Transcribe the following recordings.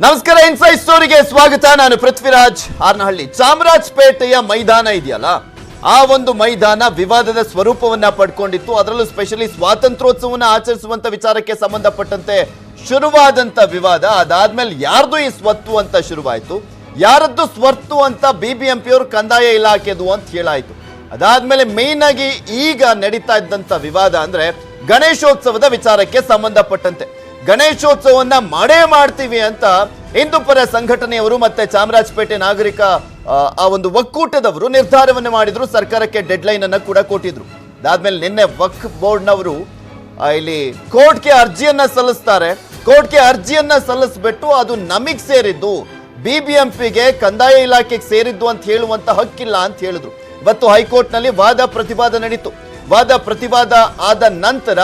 ನಮಸ್ಕಾರ ಇನ್ಸೈಡ್ ಸ್ಟೋರಿಗೆ ಸ್ವಾಗತ. ನಾನು ಪೃಥ್ವಿರಾಜ್ ಹಾರ್ನಹಳ್ಳಿ. ಚಾಮರಾಜಪೇಟೆಯ ಮೈದಾನ ಇದೆಯಲ್ಲ, ಆ ಒಂದು ಮೈದಾನ ವಿವಾದದ ಸ್ವರೂಪವನ್ನ ಪಡ್ಕೊಂಡಿತ್ತು. ಅದರಲ್ಲೂ ಸ್ಪೆಷಲಿ ಸ್ವಾತಂತ್ರ್ಯೋತ್ಸವವನ್ನು ಆಚರಿಸುವಂತ ವಿಚಾರಕ್ಕೆ ಸಂಬಂಧಪಟ್ಟಂತೆ ಶುರುವಾದಂತ ವಿವಾದ ಅದಾದ್ಮೇಲೆ ಯಾರ್ದು ಈ ಸ್ವತ್ತು ಅಂತ ಶುರುವಾಯಿತು. ಯಾರದ್ದು ಸ್ವತ್ತು ಅಂತ ಬಿಬಿಎಂಪಿ ಅವರು ಕಂದಾಯ ಇಲಾಖೆದು ಅಂತ ಹೇಳಾಯ್ತು. ಅದಾದ್ಮೇಲೆ ಮೇನ್ ಆಗಿ ಈಗ ನಡೀತಾ ಇದ್ದಂತ ವಿವಾದ ಅಂದ್ರೆ ಗಣೇಶೋತ್ಸವದ ವಿಚಾರಕ್ಕೆ ಸಂಬಂಧಪಟ್ಟಂತೆ. ಗಣೇಶೋತ್ಸವನ್ನ ಮಾಡೇ ಮಾಡ್ತೀವಿ ಅಂತ ಹಿಂದೂಪರ ಸಂಘಟನೆಯವರು ಮತ್ತೆ ಚಾಮರಾಜಪೇಟೆ ನಾಗರಿಕ ಆ ಒಂದು ಒಕ್ಕೂಟದವರು ನಿರ್ಧಾರವನ್ನು ಮಾಡಿದ್ರು. ಸರ್ಕಾರಕ್ಕೆ ಡೆಡ್ ಲೈನ್ ಅನ್ನ ಕೂಡ ಕೊಟ್ಟಿದ್ರು. ಅದಾದ್ಮೇಲೆ ನಿನ್ನೆ ವಕ್ಫ್ ಬೋರ್ಡ್ನವರು ಇಲ್ಲಿ ಕೋರ್ಟ್ಗೆ ಅರ್ಜಿಯನ್ನ ಸಲ್ಲಿಸ್ತಾರೆ. ಕೋರ್ಟ್ಗೆ ಅರ್ಜಿಯನ್ನ ಸಲ್ಲಿಸ್ಬಿಟ್ಟು ಅದು ನಮಗ್ ಸೇರಿದ್ದು, ಬಿಬಿಎಂಪಿಗೆ ಕಂದಾಯ ಇಲಾಖೆಗೆ ಸೇರಿದ್ದು ಅಂತ ಹೇಳುವಂತ ಹಕ್ಕಿಲ್ಲ ಅಂತ ಹೇಳಿದ್ರು. ಇವತ್ತು ಹೈಕೋರ್ಟ್ ನಲ್ಲಿ ವಾದ ಪ್ರತಿವಾದ ನಡೀತು. ವಾದ ಪ್ರತಿವಾದ ಆದ ನಂತರ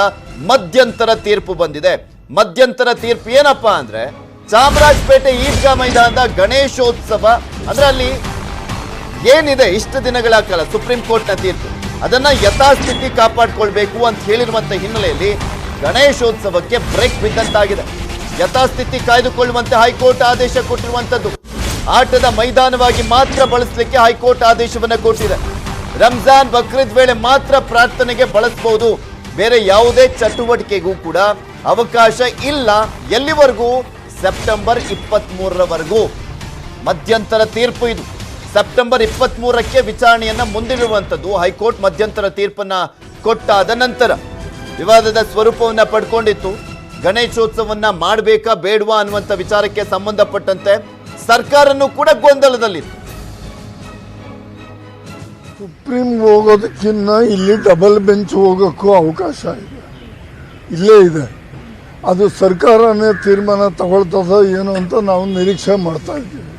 ಮಧ್ಯಂತರ ತೀರ್ಪು ಬಂದಿದೆ. ಮಧ್ಯಂತರ ತೀರ್ಪು ಏನಪ್ಪಾ ಅಂದ್ರೆ, ಚಾಮರಾಜಪೇಟೆ ಈದ್ಗಾ ಮೈದಾನದ ಗಣೇಶೋತ್ಸವ ಅಂದ್ರೆ ಅಲ್ಲಿ ಏನಿದೆ ಇಷ್ಟು ದಿನಗಳ ಕಾಲ ಸುಪ್ರೀಂ ಕೋರ್ಟ್ ನ ತೀರ್ಪು, ಅದನ್ನ ಯಥಾಸ್ಥಿತಿ ಕಾಪಾಡ್ಕೊಳ್ಬೇಕು ಅಂತ ಹೇಳಿರುವಂತ ಹಿನ್ನೆಲೆಯಲ್ಲಿ ಗಣೇಶೋತ್ಸವಕ್ಕೆ ಬ್ರೇಕ್ ಬಿದ್ದಂತಾಗಿದೆ. ಯಥಾಸ್ಥಿತಿ ಕಾಯ್ದುಕೊಳ್ಳುವಂತೆ ಹೈಕೋರ್ಟ್ ಆದೇಶ ಕೊಟ್ಟಿರುವಂತದ್ದು. ಆಟದ ಮೈದಾನವಾಗಿ ಮಾತ್ರ ಬಳಸಲಿಕ್ಕೆ ಹೈಕೋರ್ಟ್ ಆದೇಶವನ್ನ ಕೊಟ್ಟಿದೆ. ರಂಜಾನ್ ಬಕ್ರೀದ್ ವೇಳೆ ಮಾತ್ರ ಪ್ರಾರ್ಥನೆಗೆ ಬಳಸಬಹುದು, ಬೇರೆ ಯಾವುದೇ ಚಟುವಟಿಕೆಗೂ ಕೂಡ ಅವಕಾಶ ಇಲ್ಲ. ಎಲ್ಲಿವರೆಗೂ? ಸೆಪ್ಟೆಂಬರ್ 23ರವರೆಗೂ. ಮಧ್ಯಂತರ ತೀರ್ಪು ಇದು. ಸೆಪ್ಟೆಂಬರ್ 23ಕ್ಕೆ ವಿಚಾರಣೆಯನ್ನ ಮುಂದಿಡುವಂಥದ್ದು. ಹೈಕೋರ್ಟ್ ಮಧ್ಯಂತರ ತೀರ್ಪನ್ನ ಕೊಟ್ಟಾದ ನಂತರ ವಿವಾದದ ಸ್ವರೂಪವನ್ನ ಪಡ್ಕೊಂಡಿತ್ತು. ಗಣೇಶೋತ್ಸವನ್ನ ಮಾಡಬೇಕಾ ಬೇಡವಾ ಅನ್ನುವಂಥ ವಿಚಾರಕ್ಕೆ ಸಂಬಂಧಪಟ್ಟಂತೆ ಸರ್ಕಾರನೂ ಕೂಡ ಗೊಂದಲದಲ್ಲಿತ್ತು. ಸುಪ್ರೀಂ ಹೋಗೋದಕ್ಕಿಂತ ಇಲ್ಲಿ ಡಬಲ್ ಬೆಂಚ್ ಹೋಗೋಕ್ಕೂ ಅವಕಾಶ ಇದೆ, ಇಲ್ಲೇ ಇದೆ. ಅದು ಸರ್ಕಾರನೇ ತೀರ್ಮಾನ ತಗೊಳ್ತದ ಏನು ಅಂತ ನಾವು ನಿರೀಕ್ಷೆ ಮಾಡ್ತಾ ಇದ್ದೀವಿ.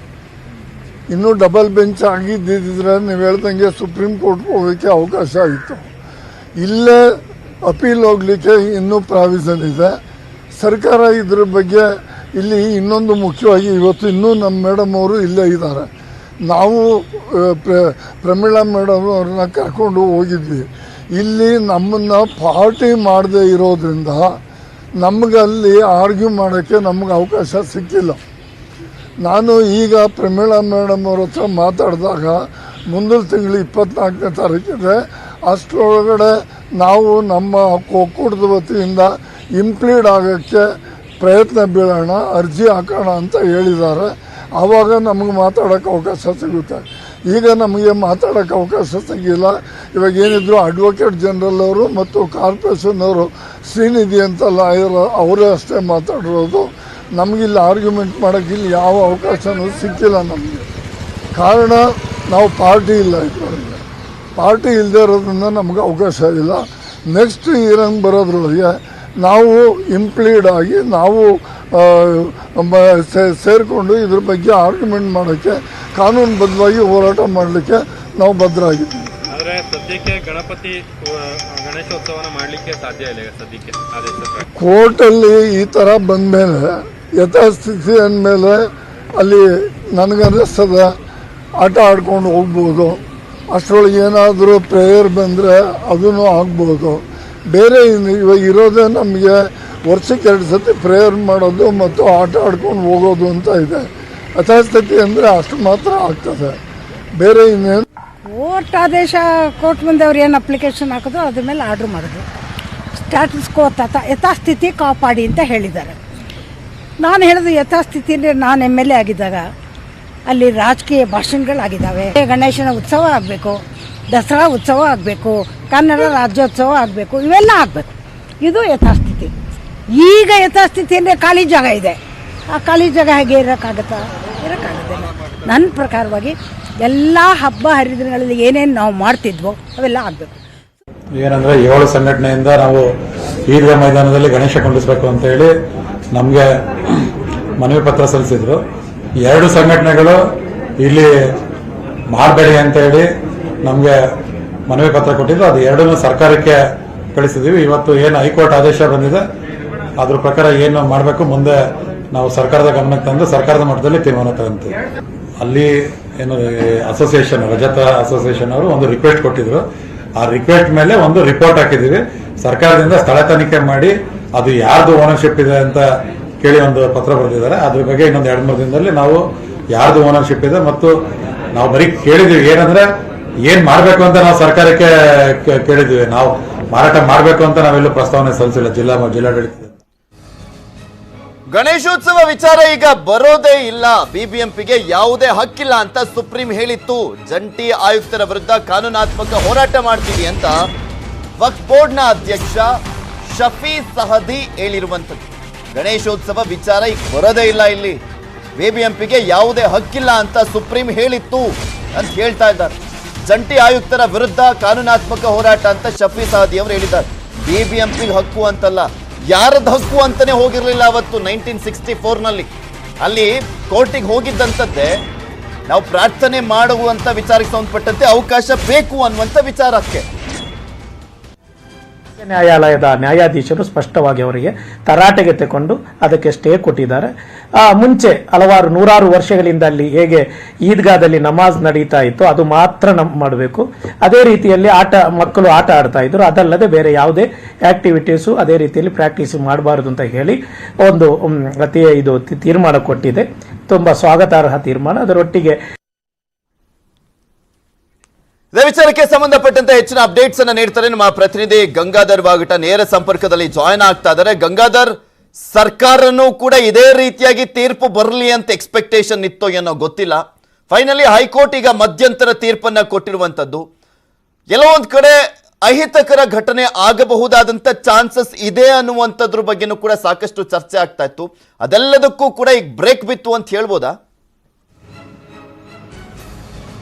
ಇನ್ನೂ ಡಬಲ್ ಬೆಂಚ್ ಆಗಿದ್ದಿದ್ರೆ ನೀವು ಹೇಳ್ದಂಗೆ ಸುಪ್ರೀಂ ಕೋರ್ಟ್ಗೆ ಹೋಗೋಕ್ಕೆ ಅವಕಾಶ ಇತ್ತು. ಇಲ್ಲೇ ಅಪೀಲ್ ಹೋಗಲಿಕ್ಕೆ ಇನ್ನೂ ಪ್ರಾವಿಷನ್ ಇದೆ. ಸರ್ಕಾರ ಇದ್ರ ಬಗ್ಗೆ ಇಲ್ಲಿ ಇನ್ನೊಂದು ಮುಖ್ಯವಾಗಿ ಇವತ್ತು ಇನ್ನೂ ನಮ್ಮ ಮೇಡಮ್ ಅವರು ಇಲ್ಲೇ ಇದ್ದಾರೆ. ನಾವು ಪ್ರಮೀಳಾ ಮೇಡಮ್ ಅವ್ರನ್ನ ಕರ್ಕೊಂಡು ಹೋಗಿದ್ವಿ. ಇಲ್ಲಿ ನಮ್ಮನ್ನು ಪಾರ್ಟಿ ಮಾಡದೇ ಇರೋದ್ರಿಂದ ನಮಗಲ್ಲಿ ಆರ್ಗ್ಯೂ ಮಾಡೋಕ್ಕೆ ನಮಗೆ ಅವಕಾಶ ಸಿಕ್ಕಿಲ್ಲ. ನಾನು ಈಗ ಪ್ರಮೀಳಾ ಮೇಡಮ್ ಅವ್ರ ಹತ್ರ ಮಾತಾಡಿದಾಗ ಮುಂದಿನ ತಿಂಗಳು 24ನೇ ತಾರೀಕಿದೆ, ಅಷ್ಟರೊಳಗಡೆ ನಾವು ನಮ್ಮ ಒಕ್ಕೂಟದ ವತಿಯಿಂದ ಇಂಪ್ಲೀಡ್ ಆಗೋಕ್ಕೆ ಪ್ರಯತ್ನ ಬೀಳೋಣ, ಅರ್ಜಿ ಹಾಕೋಣ ಅಂತ ಹೇಳಿದ್ದಾರೆ. ಆವಾಗ ನಮಗೆ ಮಾತಾಡೋಕ್ಕೆ ಅವಕಾಶ ಸಿಗುತ್ತೆ. ಈಗ ನಮಗೆ ಮಾತಾಡೋಕ್ಕೆ ಅವಕಾಶ ಸಿಗಿಲ್ಲ. ಇವಾಗ ಏನಿದ್ರು ಅಡ್ವೊಕೇಟ್ ಜನರಲ್ ಅವರು ಮತ್ತು ಕಾರ್ಪೊರೇಷನ್ ಅವರು ಶ್ರೀನಿಧಿ ಅಂತ ಲಾಯರ್ ಅವರೇ ಅಷ್ಟೇ ಮಾತಾಡಿರೋದು. ನಮಗಿಲ್ಲಿ ಆರ್ಗ್ಯುಮೆಂಟ್ ಮಾಡೋಕ್ಕೆ ಇಲ್ಲಿ ಯಾವ ಅವಕಾಶನೂ ಸಿಕ್ಕಿಲ್ಲ ನಮಗೆ. ಕಾರಣ ನಾವು ಪಾರ್ಟಿ ಇಲ್ಲ, ಇದರೊಳಗೆ ಪಾರ್ಟಿ ಇಲ್ಲದೆ ಇರೋದ್ರಿಂದ ನಮಗೆ ಅವಕಾಶ ಇಲ್ಲ. ನೆಕ್ಸ್ಟ್ ಇಯರಂಗೆ ಬರೋದ್ರೊಳಗೆ ನಾವು ಇಂಪ್ಲೀಡ್ ಆಗಿ ನಾವು ಸೇರಿಕೊಂಡು ಇದ್ರ ಬಗ್ಗೆ ಆರ್ಗ್ಯುಮೆಂಟ್ ಮಾಡೋಕ್ಕೆ ಕಾನೂನುಬದ್ಧವಾಗಿ ಹೋರಾಟ ಮಾಡಲಿಕ್ಕೆ ನಾವು ಬದ್ಧರಾಗಿದ್ದೀವಿ. ಆದರೆ ಸದ್ಯಕ್ಕೆ ಗಣೇಶೋತ್ಸವನ ಮಾಡಲಿಕ್ಕೆ ಸಾಧ್ಯ ಇಲ್ಲ. ಸದ್ಯಕ್ಕೆ ಕೋರ್ಟಲ್ಲಿ ಈ ಥರ ಬಂದಮೇಲೆ ಯಥಾಸ್ಥಿತಿ ಅಂದಮೇಲೆ ಅಲ್ಲಿ ನನಗನ್ನಿಸ್ತದ ಆಟ ಆಡ್ಕೊಂಡು ಹೋಗ್ಬೋದು. ಅಷ್ಟರೊಳಗೆ ಏನಾದರೂ ಪ್ರೇಯರ್ ಬಂದರೆ ಅದೂ ಆಗ್ಬೋದು. ಬೇರೆ ಇವಾಗ ಇರೋದೇ ನಮಗೆ ವರ್ಷಕ್ಕೆ 2 ಸತಿ ಪ್ರೇಯರ್ ಮಾಡೋದು ಮತ್ತು ಆಟ ಆಡ್ಕೊಂಡು ಹೋಗೋದು ಅಂತ ಇದೆ. ಯಥಾಸ್ಥಿತಿ ಅಂದರೆ ಅಷ್ಟು ಮಾತ್ರ ಆಗ್ತದೆ, ಬೇರೆ ಇನ್ನೇನು. ಕೋರ್ಟ್ ಆದೇಶ ಕೋರ್ಟ್ ಮುಂದೆ ಅವ್ರು ಏನು ಅಪ್ಲಿಕೇಶನ್ ಹಾಕಿದ್ರು ಅದ್ರ ಮೇಲೆ ಆರ್ಡ್ರ್ ಮಾಡಿದ್ರು. ಸ್ಟ್ಯಾಟಸ್ ಕೋ ಯಥಾಸ್ಥಿತಿ ಕಾಪಾಡಿ ಅಂತ ಹೇಳಿದ್ದಾರೆ. ನಾನು ಹೇಳಿದ ಯಥಾಸ್ಥಿತಿಯಲ್ಲಿ ನಾನು MLA ಆಗಿದ್ದಾಗ ಅಲ್ಲಿ ರಾಜಕೀಯ ಭಾಷಣಗಳಾಗಿದ್ದಾವೆ. ಗಣೇಶನ ಉತ್ಸವ ಆಗಬೇಕು, ದಸರಾ ಉತ್ಸವ ಆಗಬೇಕು, ಕನ್ನಡ ರಾಜ್ಯೋತ್ಸವ ಆಗಬೇಕು, ಇವೆಲ್ಲ ಆಗಬೇಕು. ಇದು ಯಥಾಸ್ಥಿತಿ. ಈಗ ಯಥಾಸ್ಥಿತಿ ಅಂದರೆ ಖಾಲಿ ಜಾಗ ಇದೆ. ಆ ಖಾಲಿ ಜಾಗ ಹೇಗೆ ಇರೋಕ್ಕಾಗುತ್ತಾ? ಇರೋಕ್ಕಾಗೋದಿಲ್ಲ. ನನ್ನ ಪ್ರಕಾರವಾಗಿ ಎಲ್ಲ ಹಬ್ಬ ಹರಿದಿನಗಳಲ್ಲಿ ಏನೇನು ನಾವು ಮಾಡ್ತಿದ್ವೋ ಅವೆಲ್ಲ ಆಗಬೇಕು. ಏನಂದರೆ 7 ಸಂಘಟನೆಯಿಂದ ನಾವು ಈದ್ಗಾ ಮೈದಾನದಲ್ಲಿ ಗಣೇಶ ಕೊಂಡಿಸಬೇಕು ಅಂತ ಹೇಳಿ ನಮಗೆ ಮನವಿ ಪತ್ರ ಸಲ್ಲಿಸಿದ್ರು. 2 ಸಂಘಟನೆಗಳು ಇಲ್ಲಿ ಮಾಡಬೇಡಿ ಅಂತ ಹೇಳಿ ನಮಗೆ ಮನವಿ ಪತ್ರ ಕೊಟ್ಟಿದ್ದು. ಅದು 2 ಸರ್ಕಾರಕ್ಕೆ ಕಳಿಸಿದ್ದೀವಿ. ಇವತ್ತು ಏನು ಹೈಕೋರ್ಟ್ ಆದೇಶ ಬಂದಿದೆ ಅದ್ರ ಪ್ರಕಾರ ಏನು ಮಾಡಬೇಕು ಮುಂದೆ ನಾವು ಸರ್ಕಾರದ ಗಮನಕ್ಕೆ ತಂದು ಸರ್ಕಾರದ ಮಟ್ಟದಲ್ಲಿ ತೀರ್ಮಾನ ತಗೊಂತೀವಿ. ಅಲ್ಲಿ ಏನು ಅಸೋಸಿಯೇಷನ್ ರಜತ ಅಸೋಸಿಯೇಷನ್ ಅವರು ಒಂದು ರಿಕ್ವೆಸ್ಟ್ ಕೊಟ್ಟಿದ್ರು. ಆ ರಿಕ್ವೆಸ್ಟ್ ಮೇಲೆ ಒಂದು ರಿಪೋರ್ಟ್ ಹಾಕಿದ್ದೀವಿ. ಸರ್ಕಾರದಿಂದ ಸ್ಥಳ ತನಿಖೆ ಮಾಡಿ ಅದು ಯಾರ್ದು ಓನರ್ಶಿಪ್ ಇದೆ ಅಂತ ಕೇಳಿ ಒಂದು ಪತ್ರ ಬರೆದಿದ್ದಾರೆ. ಅದ್ರ ಬಗ್ಗೆ ಇನ್ನೊಂದು 2-3 ದಿನದಲ್ಲಿ ನಾವು ಯಾರ್ದು ಓನರ್ಶಿಪ್ ಇದೆ ಮತ್ತು ನಾವು ಬರೀ ಕೇಳಿದೀವಿ, ಏನಂದ್ರೆ ಏನ್ ಮಾಡ್ಬೇಕು ಅಂತ ನಾವು ಸರ್ಕಾರಕ್ಕೆ ಕೇಳಿದೀವಿ. ನಾವು ಮಾರಾಟ ಮಾಡ್ಬೇಕು ಅಂತ ನಾವೆಲ್ಲೂ ಪ್ರಸ್ತಾವನೆ ಸಲ್ಲಿಸಿಲ್ಲ ಜಿಲ್ಲಾಡಳಿತ. ಗಣೇಶೋತ್ಸವ ವಿಚಾರ ಈಗ ಬರೋದೇ ಇಲ್ಲ, ಬಿಬಿಎಂಪಿಗೆ ಯಾವುದೇ ಹಕ್ಕಿಲ್ಲ ಅಂತ ಸುಪ್ರೀಂ ಹೇಳಿತ್ತು. ಜಂಟಿ ಆಯುಕ್ತರ ವಿರುದ್ಧ ಕಾನೂನಾತ್ಮಕ ಹೋರಾಟ ಮಾಡ್ತೀವಿ ಅಂತ ವಕ್ಫ್ ಬೋರ್ಡ್ನ ಅಧ್ಯಕ್ಷ ಶಫಿ ಸಹದಿ ಹೇಳಿರುವಂಥದ್ದು. ಗಣೇಶೋತ್ಸವ ವಿಚಾರ ಈಗ ಬರೋದೇ ಇಲ್ಲ, ಇಲ್ಲಿ ಬಿಬಿಎಂಪಿಗೆ ಯಾವುದೇ ಹಕ್ಕಿಲ್ಲ ಅಂತ ಸುಪ್ರೀಂ ಹೇಳಿತ್ತು ಅಂತ ಹೇಳ್ತಾ ಇದ್ದಾರೆ. ಜಂಟಿ ಆಯುಕ್ತರ ವಿರುದ್ಧ ಕಾನೂನಾತ್ಮಕ ಹೋರಾಟ ಅಂತ ಶಫಿ ಸಹದಿ ಅವರು ಹೇಳಿದ್ದಾರೆ. ಬಿಬಿಎಂಪಿಗೆ ಹಕ್ಕು ಅಂತಲ್ಲ, ಯಾರದ್ದು ಹಕ್ಕು ಅಂತಾನೆ ಹೋಗಿರ್ಲಿಲ್ಲ ಅವತ್ತು 1964ನಲ್ಲಿ. ಅಲ್ಲಿ ಕೋರ್ಟಿಗೆ ಹೋಗಿದ್ದಂಥದ್ದೇ ನಾವು ಪ್ರಾರ್ಥನೆ ಮಾಡುವಂತ ವಿಚಾರಕ್ಕೆ ಸಂಬಂಧಪಟ್ಟಂತೆ ಅವಕಾಶ ಬೇಕು ಅನ್ನುವಂಥ ವಿಚಾರಕ್ಕೆ. ನ್ಯಾಯಾಲಯದ ನ್ಯಾಯಾಧೀಶರು ಸ್ಪಷ್ಟವಾಗಿ ಅವರಿಗೆ ತರಾಟೆಗೆ ತಗೊಂಡು ಅದಕ್ಕೆ ಸ್ಟೇ ಕೊಟ್ಟಿದ್ದಾರೆ. ಮುಂಚೆ ಹಲವಾರು 100 ವರ್ಷಗಳಿಂದ ಅಲ್ಲಿ ಹೇಗೆ ಈದ್ಗಾದಲ್ಲಿ ನಮಾಜ್ ನಡೀತಾ ಇತ್ತು ಅದು ಮಾತ್ರ ಮಾಡಬೇಕು. ಅದೇ ರೀತಿಯಲ್ಲಿ ಮಕ್ಕಳು ಆಟ ಆಡ್ತಾ ಇದ್ರು, ಅದಲ್ಲದೆ ಬೇರೆ ಯಾವುದೇ ಆಕ್ಟಿವಿಟೀಸು ಅದೇ ರೀತಿಯಲ್ಲಿ ಪ್ರಾಕ್ಟೀಸ್ ಮಾಡಬಾರದು ಅಂತ ಹೇಳಿ ಒಂದು ಇದು ತೀರ್ಮಾನ ಕೊಟ್ಟಿದೆ. ತುಂಬಾ ಸ್ವಾಗತಾರ್ಹ ತೀರ್ಮಾನ. ಅದರೊಟ್ಟಿಗೆ ಇದೇ ವಿಚಾರಕ್ಕೆ ಸಂಬಂಧಪಟ್ಟಂತೆ ಹೆಚ್ಚಿನ ಅಪ್ಡೇಟ್ಸ್ ಅನ್ನ ನೀಡ್ತಾರೆ ನಮ್ಮ ಪ್ರತಿನಿಧಿ ಗಂಗಾಧರ್ ವಾಗಟ ನೇರ ಸಂಪರ್ಕದಲ್ಲಿ ಜಾಯ್ನ್ ಆಗ್ತಾ ಇದ್ದಾರೆ. ಗಂಗಾಧರ್, ಸರ್ಕಾರನೂ ಕೂಡ ಇದೇ ರೀತಿಯಾಗಿ ತೀರ್ಪು ಬರಲಿ ಅಂತ ಎಕ್ಸ್ಪೆಕ್ಟೇಷನ್ ಇತ್ತೋ ಏನೋ ಗೊತ್ತಿಲ್ಲ. ಫೈನಲಿ ಹೈಕೋರ್ಟ್ ಈಗ ಮಧ್ಯಂತರ ತೀರ್ಪನ್ನ ಕೊಟ್ಟಿರುವಂತದ್ದು. ಎಲ್ಲೋ ಒಂದ್ ಕಡೆ ಅಹಿತಕರ ಘಟನೆ ಆಗಬಹುದಾದಂತ ಚಾನ್ಸಸ್ ಇದೆ ಅನ್ನುವಂಥದ್ರ ಬಗ್ಗೆನೂ ಕೂಡ ಸಾಕಷ್ಟು ಚರ್ಚೆ ಆಗ್ತಾ ಇತ್ತು. ಅದೆಲ್ಲದಕ್ಕೂ ಕೂಡ ಈಗ ಬ್ರೇಕ್ ಬಿತ್ತು ಅಂತ ಹೇಳ್ಬೋದಾ?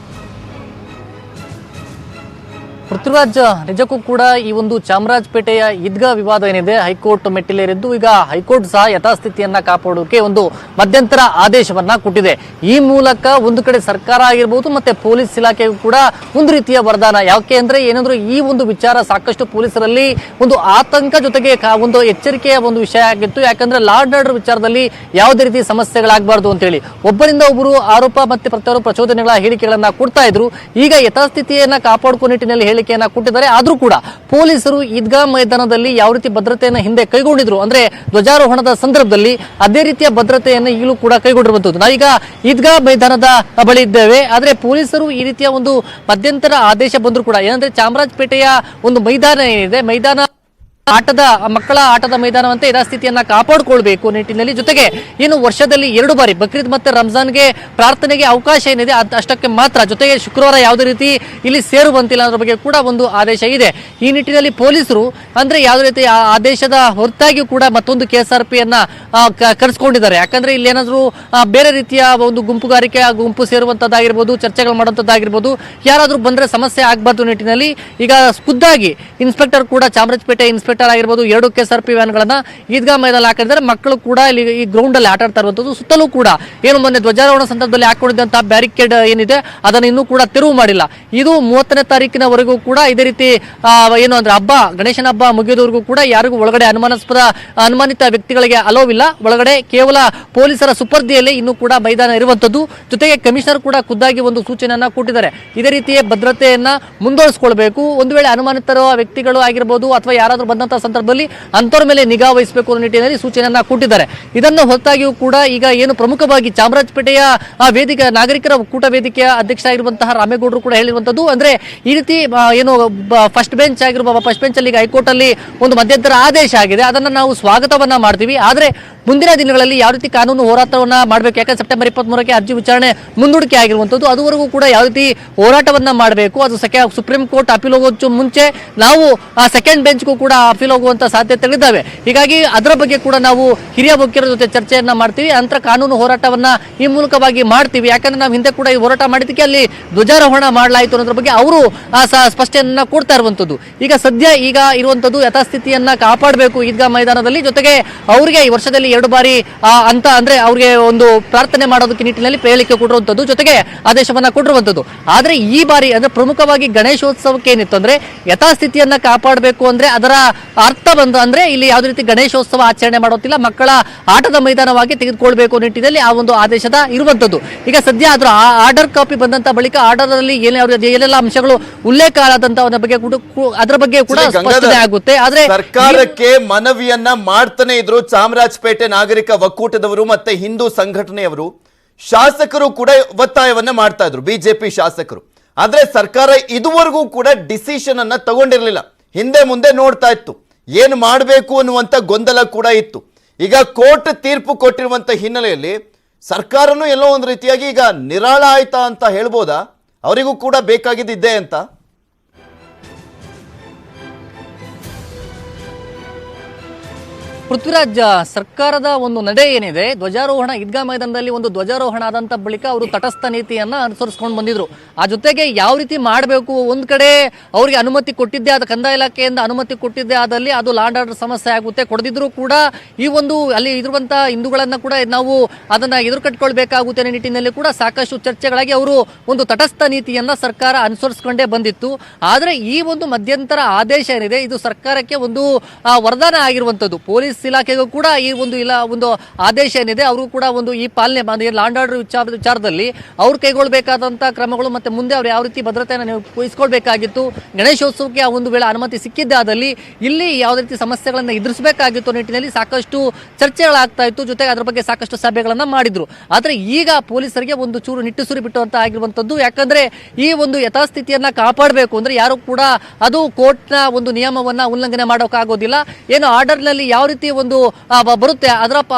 ಪೃಥ್ವಿರಾಜ್, ನಿಜಕ್ಕೂ ಕೂಡ ಈ ಒಂದು ಚಾಮರಾಜಪೇಟೆಯ ಈದ್ಗಾ ವಿವಾದ ಏನಿದೆ ಹೈಕೋರ್ಟ್ ಮೆಟ್ಟಿಲೇರಿದ್ದು, ಈಗ ಹೈಕೋರ್ಟ್ ಸಹ ಯಥಾಸ್ಥಿತಿಯನ್ನ ಕಾಪಾಡೋಕೆ ಒಂದು ಮಧ್ಯಂತರ ಆದೇಶವನ್ನ ಕೊಟ್ಟಿದೆ. ಈ ಮೂಲಕ ಒಂದು ಕಡೆ ಸರ್ಕಾರ ಆಗಿರ್ಬೋದು ಮತ್ತೆ ಪೊಲೀಸ್ ಇಲಾಖೆಗೂ ಕೂಡ ಒಂದು ರೀತಿಯ ವರದಾನ. ಯಾಕೆ ಅಂದ್ರೆ ಏನಾದ್ರೂ ಈ ಒಂದು ವಿಚಾರ ಸಾಕಷ್ಟು ಪೊಲೀಸರಲ್ಲಿ ಒಂದು ಆತಂಕ ಜೊತೆಗೆ ಒಂದು ಎಚ್ಚರಿಕೆಯ ಒಂದು ವಿಷಯ ಆಗಿತ್ತು. ಯಾಕಂದ್ರೆ ಲಾ ಅಂಡ್ ಆರ್ಡರ್ ವಿಚಾರದಲ್ಲಿ ಯಾವುದೇ ರೀತಿ ಸಮಸ್ಯೆಗಳಾಗಬಾರ್ದು ಅಂತ ಹೇಳಿ ಒಬ್ಬರಿಂದ ಒಬ್ಬರು ಆರೋಪ ಮತ್ತೆ ಪ್ರತ್ಯಾರೋಪ ಪ್ರಚೋದನೆಗಳ ಹೇಳಿಕೆಗಳನ್ನ ಕೊಡ್ತಾ ಇದ್ರು. ಈಗ ಯಥಾಸ್ಥಿತಿಯನ್ನ ಕಾಪಾಡಿಕೊ ನಿಟ್ಟಿನಲ್ಲಿ ಹೇಳಿಕೆಯನ್ನ ಕೊಟ್ಟಿದ್ದಾರೆ. ಆದ್ರೂ ಕೂಡ ಪೊಲೀಸರು ಈದ್ಗಾ ಮೈದಾನದಲ್ಲಿ ಯಾವ ರೀತಿ ಭದ್ರತೆಯನ್ನು ಹಿಂದೆ ಕೈಗೊಂಡಿದ್ರು ಅಂದ್ರೆ ಧ್ವಜಾರೋಹಣದ ಸಂದರ್ಭದಲ್ಲಿ ಅದೇ ರೀತಿಯ ಭದ್ರತೆಯನ್ನು ಈಗಲೂ ಕೂಡ ಕೈಗೊಂಡಿರುವಂತದ್ದು. ನಾವೀಗ ಈದ್ಗಾ ಮೈದಾನದ ಬಳಿ ಇದ್ದೇವೆ. ಆದ್ರೆ ಪೊಲೀಸರು ಈ ರೀತಿಯ ಒಂದು ಮಧ್ಯಂತರ ಆದೇಶ ಬಂದ್ರು ಕೂಡ ಏನಂದ್ರೆ ಚಾಮರಾಜಪೇಟೆಯ ಒಂದು ಮೈದಾನ ಏನಿದೆ, ಮೈದಾನ ಮಕ್ಕಳ ಆಟದ ಮೈದಾನವಂತೆ ಯಥಾಸ್ಥಿತಿಯನ್ನ ಕಾಪಾಡಿಕೊಳ್ಬೇಕು ನಿಟ್ಟಿನಲ್ಲಿ, ಜೊತೆಗೆ ಏನು ವರ್ಷದಲ್ಲಿ 2 ಬಾರಿ ಬಕ್ರೀದ್ ಮತ್ತೆ ರಂಜಾನ್ಗೆ ಪ್ರಾರ್ಥನೆಗೆ ಅವಕಾಶ ಏನಿದೆ ಅಷ್ಟಕ್ಕೆ ಮಾತ್ರ, ಜೊತೆಗೆ ಶುಕ್ರವಾರ ಯಾವುದೇ ರೀತಿ ಇಲ್ಲಿ ಸೇರುವಂತಿಲ್ಲ ಅನ್ನೋ ಬಗ್ಗೆ ಕೂಡ ಒಂದು ಆದೇಶ ಇದೆ. ಈ ನಿಟ್ಟಿನಲ್ಲಿ ಪೊಲೀಸರು ಅಂದ್ರೆ ಯಾವುದೇ ರೀತಿ ಆದೇಶದ ಹೊರತಾಗಿಯೂ ಕೂಡ ಮತ್ತೊಂದು KSRPಯನ್ನ ಕರೆಸ್ಕೊಂಡಿದ್ದಾರೆ. ಯಾಕಂದ್ರೆ ಇಲ್ಲಿ ಏನಾದ್ರು ಬೇರೆ ರೀತಿಯ ಒಂದು ಗುಂಪುಗಾರಿಕೆ ಗುಂಪು ಸೇರುವಂತದ್ದಾಗಿರ್ಬೋದು, ಚರ್ಚೆಗಳು ಮಾಡುವಂತದ್ದಾಗಿರ್ಬೋದು, ಯಾರಾದ್ರೂ ಬಂದ್ರೆ ಸಮಸ್ಯೆ ಆಗಬಾರ್ದು ನಿಟ್ಟಿನಲ್ಲಿ ಈಗ ಖುದ್ದಾಗಿ ಇನ್ಸ್ಪೆಕ್ಟರ್ ಕೂಡ ಚಾಮರಾಜಪೇಟೆ ಇನ್ಸ್ಪೆಕ್ಟರ್ ಆಗಿರ್ಬೋದು 2 KSRP ವ್ಯಾನ್ಗಳನ್ನ ಈದ್ಗಾ ಮೈದಾನ ಹಾಕಿದ್ದಾರೆ. ಮಕ್ಕಳು ಕೂಡ ಇಲ್ಲಿ ಈ ಗ್ರೌಂಡ್ ಅಲ್ಲಿ ಆಟ ಆಡ್ತಾ ಇರುವಂತದ್ದು. ಸುತ್ತಲೂ ಕೂಡ ಏನು ಮೊನ್ನೆ ಧ್ವಜಾರೋಹಣ ಸಂದರ್ಭದಲ್ಲಿ ಹಾಕೊಂಡಿದ್ದಂತಹ ಬ್ಯಾರಿಕೇಡ್ ಏನಿದೆ ಅದನ್ನು ಇನ್ನೂ ಕೂಡ ತೆರವು ಮಾಡಿಲ್ಲ. ಇದು 30ನೇ ತಾರೀಕಿನವರೆಗೂ ಕೂಡ ಇದೇ ರೀತಿ ಏನು ಅಂದ್ರೆ ಗಣೇಶನ ಹಬ್ಬ ಮುಗಿಯೋದವರೆಗೂ ಕೂಡ ಯಾರಿಗೂ ಒಳಗಡೆ ಅನುಮಾನಿತ ವ್ಯಕ್ತಿಗಳಿಗೆ ಅಲೋವಿಲ್ಲ. ಒಳಗಡೆ ಕೇವಲ ಪೊಲೀಸರ ಸುಪರ್ದಿಯಲ್ಲಿ ಇನ್ನೂ ಕೂಡ ಮೈದಾನ ಇರುವಂತದ್ದು. ಜೊತೆಗೆ ಕಮಿಷನರ್ ಕೂಡ ಖುದ್ದಾಗಿ ಒಂದು ಸೂಚನೆಯನ್ನ ಕೊಟ್ಟಿದ್ದಾರೆ. ಇದೇ ರೀತಿಯ ಭದ್ರತೆಯನ್ನ ಮುಂದುವರಿಸಿಕೊಳ್ಬೇಕು. ಒಂದು ವೇಳೆ ಅನುಮಾನಿತರ ವ್ಯಕ್ತಿಗಳು ಆಗಿರ್ಬೋದು ಅಥವಾ ಯಾರಾದ್ರೂ ಬಂದಂತಹ ಸಂದರ್ಭದಲ್ಲಿ ಅಂತವ್ರ ಮೇಲೆ ನಿಗಾ ವಹಿಸಬೇಕು ಅನ್ನೋ ನಿಟ್ಟಿನಲ್ಲಿ ಸೂಚನೆಯನ್ನ ಕೊಟ್ಟಿದ್ದಾರೆ. ಇದನ್ನು ಹೊರತಾಗಿಯೂ ಕೂಡ ಈಗ ಏನು ಪ್ರಮುಖವಾಗಿ ಚಾಮರಾಜಪೇಟೆಯ ವೇದಿಕೆ ನಾಗರಿಕರ ಒಕ್ಕೂಟ ವೇದಿಕೆಯ ಅಧ್ಯಕ್ಷ ಆಗಿರುವಂತಹ ರಾಮೇಗೌಡರು ಕೂಡ ಹೇಳಿರುವಂತದ್ದು ಅಂದ್ರೆ ಈ ರೀತಿ ಏನು ಫಸ್ಟ್ ಬೆಂಚ್ ಅಲ್ಲಿ ಹೈಕೋರ್ಟ್ ಅಲ್ಲಿ ಒಂದು ಮಧ್ಯಂತರ ಆದೇಶ ಆಗಿದೆ, ಅದನ್ನ ನಾವು ಸ್ವಾಗತವನ್ನ ಮಾಡ್ತೀವಿ. ಆದ್ರೆ ಮುಂದಿನ ದಿನಗಳಲ್ಲಿ ಯಾವ ರೀತಿ ಕಾನೂನು ಹೋರಾಟವನ್ನ ಮಾಡಬೇಕು, ಯಾಕಂದ್ರೆ ಸೆಪ್ಟೆಂಬರ್ 23ಕ್ಕೆ ಅರ್ಜಿ ವಿಚಾರಣೆ ಮುಂದೂಡಿಕೆ ಆಗಿರುವಂತದ್ದು, ಅದುವರೆಗೂ ಕೂಡ ಯಾವ ರೀತಿ ಹೋರಾಟವನ್ನ ಮಾಡಬೇಕು, ಅದು ಸುಪ್ರೀಂ ಕೋರ್ಟ್ ಅಪೀಲ್ ಹೋಗೋ ಮುಂಚೆ ನಾವು ಸೆಕೆಂಡ್ ಬೆಂಚ್ಗೂ ಕೂಡ ಅಪೀಲ್ ಹೋಗುವಂತ ಸಾಧ್ಯತೆಗಳಿದ್ದಾವೆ. ಹೀಗಾಗಿ ಅದರ ಬಗ್ಗೆ ಕೂಡ ನಾವು ಹಿರಿಯ ವಕೀಲರ ಜೊತೆ ಚರ್ಚೆಯನ್ನ ಮಾಡ್ತೀವಿ. ಅಂತರ ಕಾನೂನು ಹೋರಾಟವನ್ನ ಈ ಮೂಲಕವಾಗಿ ಮಾಡ್ತೀವಿ. ಯಾಕಂದ್ರೆ ನಾವು ಹಿಂದೆ ಕೂಡ ಈ ಹೋರಾಟ ಮಾಡಿದ್ದಕ್ಕೆ ಅಲ್ಲಿ ಧ್ವಜಾರೋಹಣ ಮಾಡಲಾಯಿತು ಅನ್ನೋದ್ರ ಬಗ್ಗೆ ಅವರು ಸ್ಪಷ್ಟನೆಯನ್ನ ಕೊಡ್ತಾ ಇರುವಂತದ್ದು. ಈಗ ಇರುವಂತದ್ದು ಯಥಾಸ್ಥಿತಿಯನ್ನ ಕಾಪಾಡಬೇಕು ಈದ್ಗಾ ಮೈದಾನದಲ್ಲಿ. ಜೊತೆಗೆ ಅವರಿಗೆ ಈ ವರ್ಷದಲ್ಲಿ 2 ಬಾರಿ ಅಂತ ಅಂದ್ರೆ ಅವ್ರಿಗೆ ಒಂದು ಪ್ರಾರ್ಥನೆ ಮಾಡೋದಕ್ಕೆ ನಿಟ್ಟಿನಲ್ಲಿ ಹೇಳಿಕೆ ಕೊಟ್ಟಿರುವಂತದ್ದು, ಜೊತೆಗೆ ಆದೇಶವನ್ನ ಕೊಟ್ಟಿರುವಂತದ್ದು. ಆದ್ರೆ ಈ ಬಾರಿ ಅಂದ್ರೆ ಪ್ರಮುಖವಾಗಿ ಗಣೇಶೋತ್ಸವಕ್ಕೆ ಏನಿತ್ತು ಅಂದ್ರೆ ಯಥಾಸ್ಥಿತಿಯನ್ನ ಕಾಪಾಡಬೇಕು ಅಂದ್ರೆ ಅದರ ಅರ್ಥ ಬಂದು ಅಂದ್ರೆ ಇಲ್ಲಿ ಯಾವುದೇ ರೀತಿ ಗಣೇಶೋತ್ಸವ ಆಚರಣೆ ಮಾಡೋದಿಲ್ಲ, ಮಕ್ಕಳ ಆಟದ ಮೈದಾನವಾಗಿ ತೆಗೆದುಕೊಳ್ಬೇಕು ನಿಟ್ಟಿನಲ್ಲಿ ಆ ಒಂದು ಆದೇಶದ ಇರುವಂತದ್ದು. ಈಗ ಸದ್ಯ ಅದರ ಆರ್ಡರ್ ಕಾಪಿ ಬಂದಂತ ಬಳಿಕ ಆರ್ಡರ್ ಅಲ್ಲಿ ಏನೆಲ್ಲ ಅಂಶಗಳು ಉಲ್ಲೇಖ ಆದಂತ ಅದರ ಬಗ್ಗೆ ಕೂಡ ಸ್ಪಷ್ಟನೆ ಆಗುತ್ತೆ. ಆದ್ರೆ ಸರ್ಕಾರಕ್ಕೆ ಮನವಿಯನ್ನ ಮಾಡ್ತಾನೆ ಇದ್ರು ಚಾಮರಾಜಪೇಟೆ ಚಮ್ರಾಜಪೇಟೆ ನಾಗರಿಕ ಒಕ್ಕೂಟದವರು ಮತ್ತೆ ಹಿಂದೂ ಸಂಘಟನೆಯವರು ಶಾಸಕರು ಕೂಡ ಒತ್ತಾಯವನ್ನ ಮಾಡ್ತಾ ಇದ್ರು, ಬಿಜೆಪಿ ಶಾಸಕರು. ಆದ್ರೆ ಸರ್ಕಾರ ಇದುವರೆಗೂ ಕೂಡ ಡಿಸಿಷನ್ ಅನ್ನ ತಗೊಂಡಿರಲಿಲ್ಲ, ಹಿಂದೆ ಮುಂದೆ ನೋಡ್ತಾ ಇತ್ತು, ಏನು ಮಾಡಬೇಕು ಅನ್ನುವಂಥ ಗೊಂದಲ ಕೂಡ ಇತ್ತು. ಈಗ ಕೋರ್ಟ್ ತೀರ್ಪು ಕೊಟ್ಟಿರುವಂತ ಹಿನ್ನೆಲೆಯಲ್ಲಿ ಸರ್ಕಾರನೂ ಎಲ್ಲೋ ಒಂದು ರೀತಿಯಾಗಿ ಈಗ ನಿರಾಳ ಆಯ್ತಾ ಅಂತ ಹೇಳ್ಬೋದಾ? ಅವರಿಗೂ ಕೂಡ ಬೇಕಾಗಿದ್ದಿದ್ದೆ ಅಂತ. ಪೃಥ್ವಿರಾಜ್, ಸರ್ಕಾರದ ಒಂದು ನಡೆ ಏನಿದೆ, ಧ್ವಜಾರೋಹಣ ಈದ್ಗಾ ಮೈದಾನದಲ್ಲಿ ಒಂದು ಧ್ವಜಾರೋಹಣ ಆದಂತ ಬಳಿಕ ಅವರು ತಟಸ್ಥ ನೀತಿಯನ್ನ ಅನುಸರಿಸ್ಕೊಂಡು ಬಂದಿದ್ರು. ಆ ಜೊತೆಗೆ ಯಾವ ರೀತಿ ಮಾಡಬೇಕು, ಒಂದ್ ಕಡೆ ಅವರಿಗೆ ಅನುಮತಿ ಕೊಟ್ಟಿದ್ದೆ ಆದ ಕಂದಾಯ ಇಲಾಖೆಯಿಂದ ಅನುಮತಿ ಕೊಟ್ಟಿದ್ದೆ ಆದಲ್ಲಿ ಅದು ಲ್ಯಾಂಡ್ ಆರ್ಡರ್ ಸಮಸ್ಯೆ ಆಗುತ್ತೆ, ಕೊಡದಿದ್ರು ಕೂಡ ಈ ಒಂದು ಅಲ್ಲಿ ಇರುವಂತ ಹಿಂದೂಗಳನ್ನ ಕೂಡ ನಾವು ಅದನ್ನ ಎದುರು ಕಟ್ಕೊಳ್ಬೇಕಾಗುತ್ತೆ ಅನ್ನೋ ನಿಟ್ಟಿನಲ್ಲಿ ಕೂಡ ಸಾಕಷ್ಟು ಚರ್ಚೆಗಳಾಗಿ ಅವರು ಒಂದು ತಟಸ್ಥ ನೀತಿಯನ್ನ ಸರ್ಕಾರ ಅನುಸರಿಸಿಕೊಂಡೇ ಬಂದಿತ್ತು. ಆದ್ರೆ ಈ ಒಂದು ಮಧ್ಯಂತರ ಆದೇಶ ಏನಿದೆ ಇದು ಸರ್ಕಾರಕ್ಕೆ ಒಂದು ವರದಾನ ಆಗಿರುವಂತದ್ದು. ಪೊಲೀಸ್ ಇಲಾಖೆಗೂ ಕೂಡ ಈ ಒಂದು ಆದೇಶ ಏನಿದೆ ಅವರು ಕೂಡ ಒಂದು ಈ ಪಾಲನೆ ಲ್ಯಾಂಡ್ ಆರ್ಡರ್ ವಿಚಾರದಲ್ಲಿ ಅವ್ರು ಕೈಗೊಳ್ಳಬೇಕಾದಂತಹ ಕ್ರಮಗಳು ಮತ್ತೆ ಮುಂದೆ ಅವ್ರು ಯಾವ ರೀತಿ ಭದ್ರತೆಯನ್ನು ವಹಿಸ್ಕೊಳ್ಬೇಕಾಗಿತ್ತು, ಗಣೇಶೋತ್ಸವಕ್ಕೆ ಆ ಒಂದು ವೇಳೆ ಅನುಮತಿ ಸಿಕ್ಕಿದ್ದೆ ಆದಲ್ಲಿ ಇಲ್ಲಿ ಯಾವುದೇ ರೀತಿ ಸಮಸ್ಯೆಗಳನ್ನು ಎದುರಿಸಬೇಕಾಗಿತ್ತು ನಿಟ್ಟಿನಲ್ಲಿ ಸಾಕಷ್ಟು ಚರ್ಚೆಗಳಾಗ್ತಾ ಇತ್ತು. ಜೊತೆಗೆ ಅದ್ರ ಬಗ್ಗೆ ಸಾಕಷ್ಟು ಸಭೆಗಳನ್ನ ಮಾಡಿದ್ರು. ಆದ್ರೆ ಈಗ ಪೊಲೀಸರಿಗೆ ಒಂದು ಚೂರು ನಿಟ್ಟುಸುರಿ ಬಿಟ್ಟುವಂತ ಆಗಿರುವಂತದ್ದು. ಯಾಕಂದ್ರೆ ಈ ಒಂದು ಯಥಾಸ್ಥಿತಿಯನ್ನ ಕಾಪಾಡಬೇಕು ಅಂದ್ರೆ ಯಾರು ಕೂಡ ಅದು ಕೋರ್ಟ್ನ ಒಂದು ನಿಯಮವನ್ನ ಉಲ್ಲಂಘನೆ ಮಾಡೋಕ್ಕಾಗೋದಿಲ್ಲ. ಏನು ಆರ್ಡರ್ ನಲ್ಲಿ ಯಾವ ರೀತಿ ಒಂದು ಬರುತ್ತೆ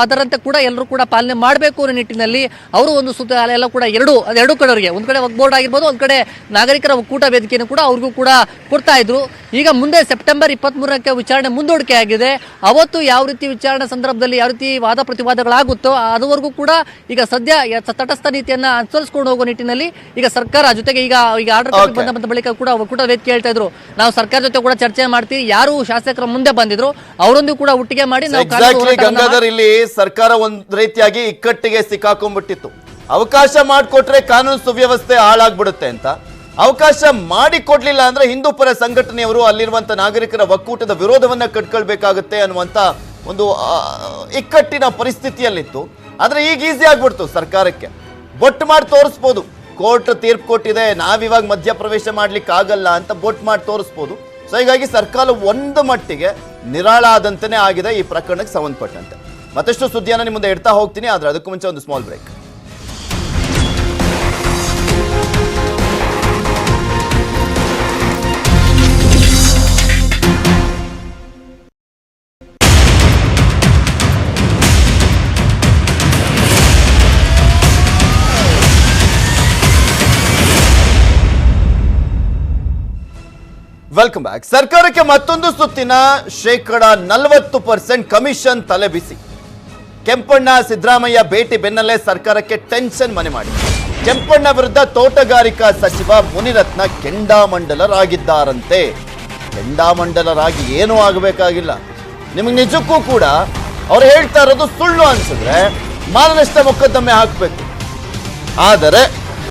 ಅದರಂತೆ ಕೂಡ ಎಲ್ಲರೂ ಕೂಡ ಪಾಲನೆ ಮಾಡಬೇಕು ಅನ್ನೋ ನಿಟ್ಟಿನಲ್ಲಿ ಅವರು ಒಂದು ಎಲ್ಲ ಕೂಡ ಎರಡು ಕಡೆಯವರಿಗೆ, ಒಂದ್ ಕಡೆ ವಕ್ಫ್ ಬೋರ್ಡ್ ಆಗಿರ್ಬೋದು, ಒಂದ್ ಕಡೆ ನಾಗರಿಕರ ಒಕ್ಕೂಟ ವೇದಿಕೆಯನ್ನು ಕೂಡ ಅವ್ರಿಗೂ ಕೂಡ ಕೊಡ್ತಾ ಇದ್ರು. ಈಗ ಮುಂದೆ ಸೆಪ್ಟೆಂಬರ್ 23ಕ್ಕೆ ವಿಚಾರಣೆ ಮುಂದೂಡಿಕೆ ಆಗಿದೆ. ಅವತ್ತು ಯಾವ ರೀತಿ ವಿಚಾರಣೆ ಸಂದರ್ಭದಲ್ಲಿ ಯಾವ ರೀತಿ ವಾದ ಪ್ರತಿವಾದಗಳಾಗುತ್ತೋ ಅದುವರೆಗೂ ಕೂಡ ಈಗ ಸದ್ಯ ತಟಸ್ಥ ನೀತಿಯನ್ನ ಅನುಸರಿಸಿಕೊಂಡು ಹೋಗೋ ನಿಟ್ಟಿನಲ್ಲಿ ಈಗ ಸರ್ಕಾರ ಜೊತೆಗೆ ಈಗ ಆರ್ಡರ್ ಬಂದ ಬಳಿಕ ಕೂಡ ಒಕ್ಕೂಟ ವೇದಿಕೆ ಹೇಳ್ತಾ ಇದ್ರು, ನಾವು ಸರ್ಕಾರ ಜೊತೆ ಕೂಡ ಚರ್ಚೆ ಮಾಡ್ತೀವಿ, ಯಾರು ಶಾಸಕರ ಮುಂದೆ ಬಂದಿದ್ರು ಅವರೊಂದು ಕೂಡ ಒಟ್ಟಿಗೆ ಮಾಡಿ ಗಂಗಾಧರ್, ಇಲ್ಲಿ ಸರ್ಕಾರ ಒಂದ್ ರೀತಿಯಾಗಿ ಇಕ್ಕಟ್ಟಿಗೆ ಸಿಕ್ಕಾಕೊಂಡ್ಬಿಟ್ಟಿತ್ತು. ಅವಕಾಶ ಮಾಡಿಕೊಟ್ರೆ ಕಾನೂನು ಸುವ್ಯವಸ್ಥೆ ಹಾಳಾಗ್ಬಿಡುತ್ತೆ ಅಂತ, ಅವಕಾಶ ಮಾಡಿಕೊಡ್ಲಿಲ್ಲ ಅಂದ್ರೆ ಹಿಂದೂ ಪರ ಸಂಘಟನೆಯವರು ಅಲ್ಲಿರುವಂತ ನಾಗರಿಕರ ಒಕ್ಕೂಟದ ವಿರೋಧವನ್ನ ಕಟ್ಕೊಳ್ಬೇಕಾಗುತ್ತೆ ಅನ್ನುವಂತ ಒಂದು ಇಕ್ಕಟ್ಟಿನ ಪರಿಸ್ಥಿತಿಯಲ್ಲಿತ್ತು. ಆದ್ರೆ ಈಗ ಈಸಿ ಆಗ್ಬಿಡ್ತು ಸರ್ಕಾರಕ್ಕೆ, ಬೊಟ್ಟು ಮಾಡಿ ತೋರಿಸ್ಬೋದು, ಕೋರ್ಟ್ ತೀರ್ಪು ಕೊಟ್ಟಿದೆ, ನಾವಿವಾಗ ಮಧ್ಯಪ್ರವೇಶ ಮಾಡ್ಲಿಕ್ಕೆ ಆಗಲ್ಲ ಅಂತ ಬೊಟ್ಟು ಮಾಡಿ ತೋರಿಸ್ಬೋದು. ಸೊ ಹೀಗಾಗಿ ಸರ್ಕಾರ ಒಂದು ಮಟ್ಟಿಗೆ ನಿರಾಳ ಆದಂತೆಯೇ ಆಗಿದೆ ಈ ಪ್ರಕರಣಕ್ಕೆ ಸಂಬಂಧಪಟ್ಟಂತೆ. ಮತ್ತಷ್ಟು ಸುದ್ದಿಯನ್ನು ನಿಮ್ಮ ಮುಂದೆ ಇಡ್ತಾ ಹೋಗ್ತೀನಿ, ಆದ್ರೆ ಅದಕ್ಕೂ ಮುಂಚೆ ಒಂದು ಸ್ಮಾಲ್ ಬ್ರೇಕ್. Welcome back. ಸರ್ಕಾರಕ್ಕೆ ಮತ್ತೊಂದು ಸುತ್ತಿನ 40% ಕಮಿಷನ್ ತಲೆಬಿಸಿ. ಕೆಂಪಣ್ಣ ಸಿದ್ದರಾಮಯ್ಯ ಭೇಟಿ ಬೆನ್ನಲ್ಲೇ ಸರ್ಕಾರಕ್ಕೆ ಟೆನ್ಷನ್ ಮನೆ ಮಾಡಿ ಕೆಂಪಣ್ಣ ವಿರುದ್ಧ ತೋಟಗಾರಿಕಾ ಸಚಿವ ಮುನಿರತ್ನ ಕೆಂಡಾಮಂಡಲರಾಗಿದ್ದಾರಂತೆ. ಕೆಂಡಾಮಂಡಲರಾಗಿ ಏನೂ ಆಗಬೇಕಾಗಿಲ್ಲ. ನಿಮಗೆ ನಿಜಕ್ಕೂ ಕೂಡ ಅವ್ರು ಹೇಳ್ತಾ ಇರೋದು ಸುಳ್ಳು ಅನ್ಸಿದ್ರೆ ಮಾನನಷ್ಟ ಮೊಕದ್ದಮೆ ಹಾಕಬೇಕು. ಆದರೆ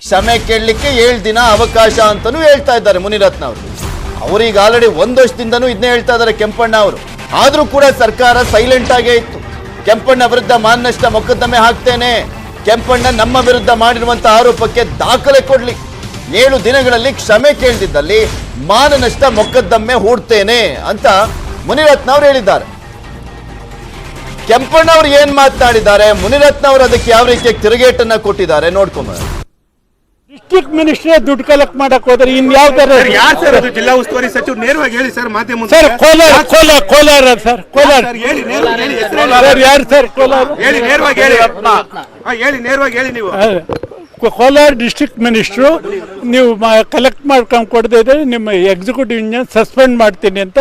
ಕ್ಷಮೆ ಕೇಳಲಿಕ್ಕೆ 7 ದಿನ ಅವಕಾಶ ಅಂತಲೂ ಹೇಳ್ತಾ ಇದ್ದಾರೆ ಮುನಿರತ್ನ ಅವರು. ಅವರೀಗ ಆಲ್ರೆಡಿ 1 ವರ್ಷದಿಂದನೂ ಇದನ್ನೇ ಹೇಳ್ತಾ ಇದ್ದಾರೆ ಕೆಂಪಣ್ಣ ಅವರು. ಆದ್ರೂ ಕೂಡ ಸರ್ಕಾರ ಸೈಲೆಂಟ್ ಆಗೇ ಇತ್ತು. ಕೆಂಪಣ್ಣ ವಿರುದ್ಧ ಮಾನನಷ್ಟ ಮೊಕದ್ದಮೆ ಹಾಕ್ತೇನೆ, ಕೆಂಪಣ್ಣ ನಮ್ಮ ವಿರುದ್ಧ ಮಾಡಿರುವಂತಹ ಆರೋಪಕ್ಕೆ ದಾಖಲೆ ಕೊಡ್ಲಿ, 7 ದಿನಗಳಲ್ಲಿ ಕ್ಷಮೆ ಕೇಳದಿದ್ದಲ್ಲಿ ಮಾನನಷ್ಟ ಮೊಕದ್ದಮೆ ಹೂಡ್ತೇನೆ ಅಂತ ಮುನಿರತ್ನ ಅವರು ಹೇಳಿದ್ದಾರೆ. ಕೆಂಪಣ್ಣ ಅವರು ಏನ್ ಮಾತನಾಡಿದ್ದಾರೆ, ಮುನಿರತ್ನ ಅವರು ಅದಕ್ಕೆ ಯಾವ ರೀತಿಯ ತಿರುಗೇಟನ್ನ ಕೊಟ್ಟಿದ್ದಾರೆ ನೋಡ್ಕೊಂಬ. ಡಿಸ್ಟ್ರಿಕ್ಟ್ ಮಿನಿಸ್ಟ್ರೇ ದುಡ್ಡು ಕಲೆಕ್ಟ್ ಮಾಡಕ್ ಹೋದ್ರೆ ಇನ್ಯಾವ್ದಾರ ಯಾರು ಸರ್ ಅದು ಜಿಲ್ಲಾ ಉಸ್ತುವಾರಿ ಸಚಿವರು ನೇರವಾಗಿ ಹೇಳಿ ಸರ್ ಮಾಧ್ಯಮ ಸರ್ ಕೋಲಾರ ಸರ್ ಕೋಲಾರ ಹೇಳಿ ನೇರವಾಗಿ ಹೇಳಿ ಸರ್ ಯಾರು ಸರ್ ಕೋಲಾರ ಹೇಳಿ ನೇರವಾಗಿ ಹೇಳಿ ಹೇಳಿ ನೇರವಾಗಿ ಹೇಳಿ ನೀವು ಕೋಲಾರ ಡಿಸ್ಟ್ರಿಕ್ಟ್ ಮಿನಿಸ್ಟ್ರು ನೀವು ಕಲೆಕ್ಟ್ ಮಾಡ್ಕೊಂಡು ಕೊಡದೇ ಇದ್ರೆ ನಿಮ್ಮ ಎಕ್ಸಿಕ್ಯೂಟಿವ್ ಇಂಜಿನಿಯರ್ ಸಸ್ಪೆಂಡ್ ಮಾಡ್ತೀನಿ ಅಂತ.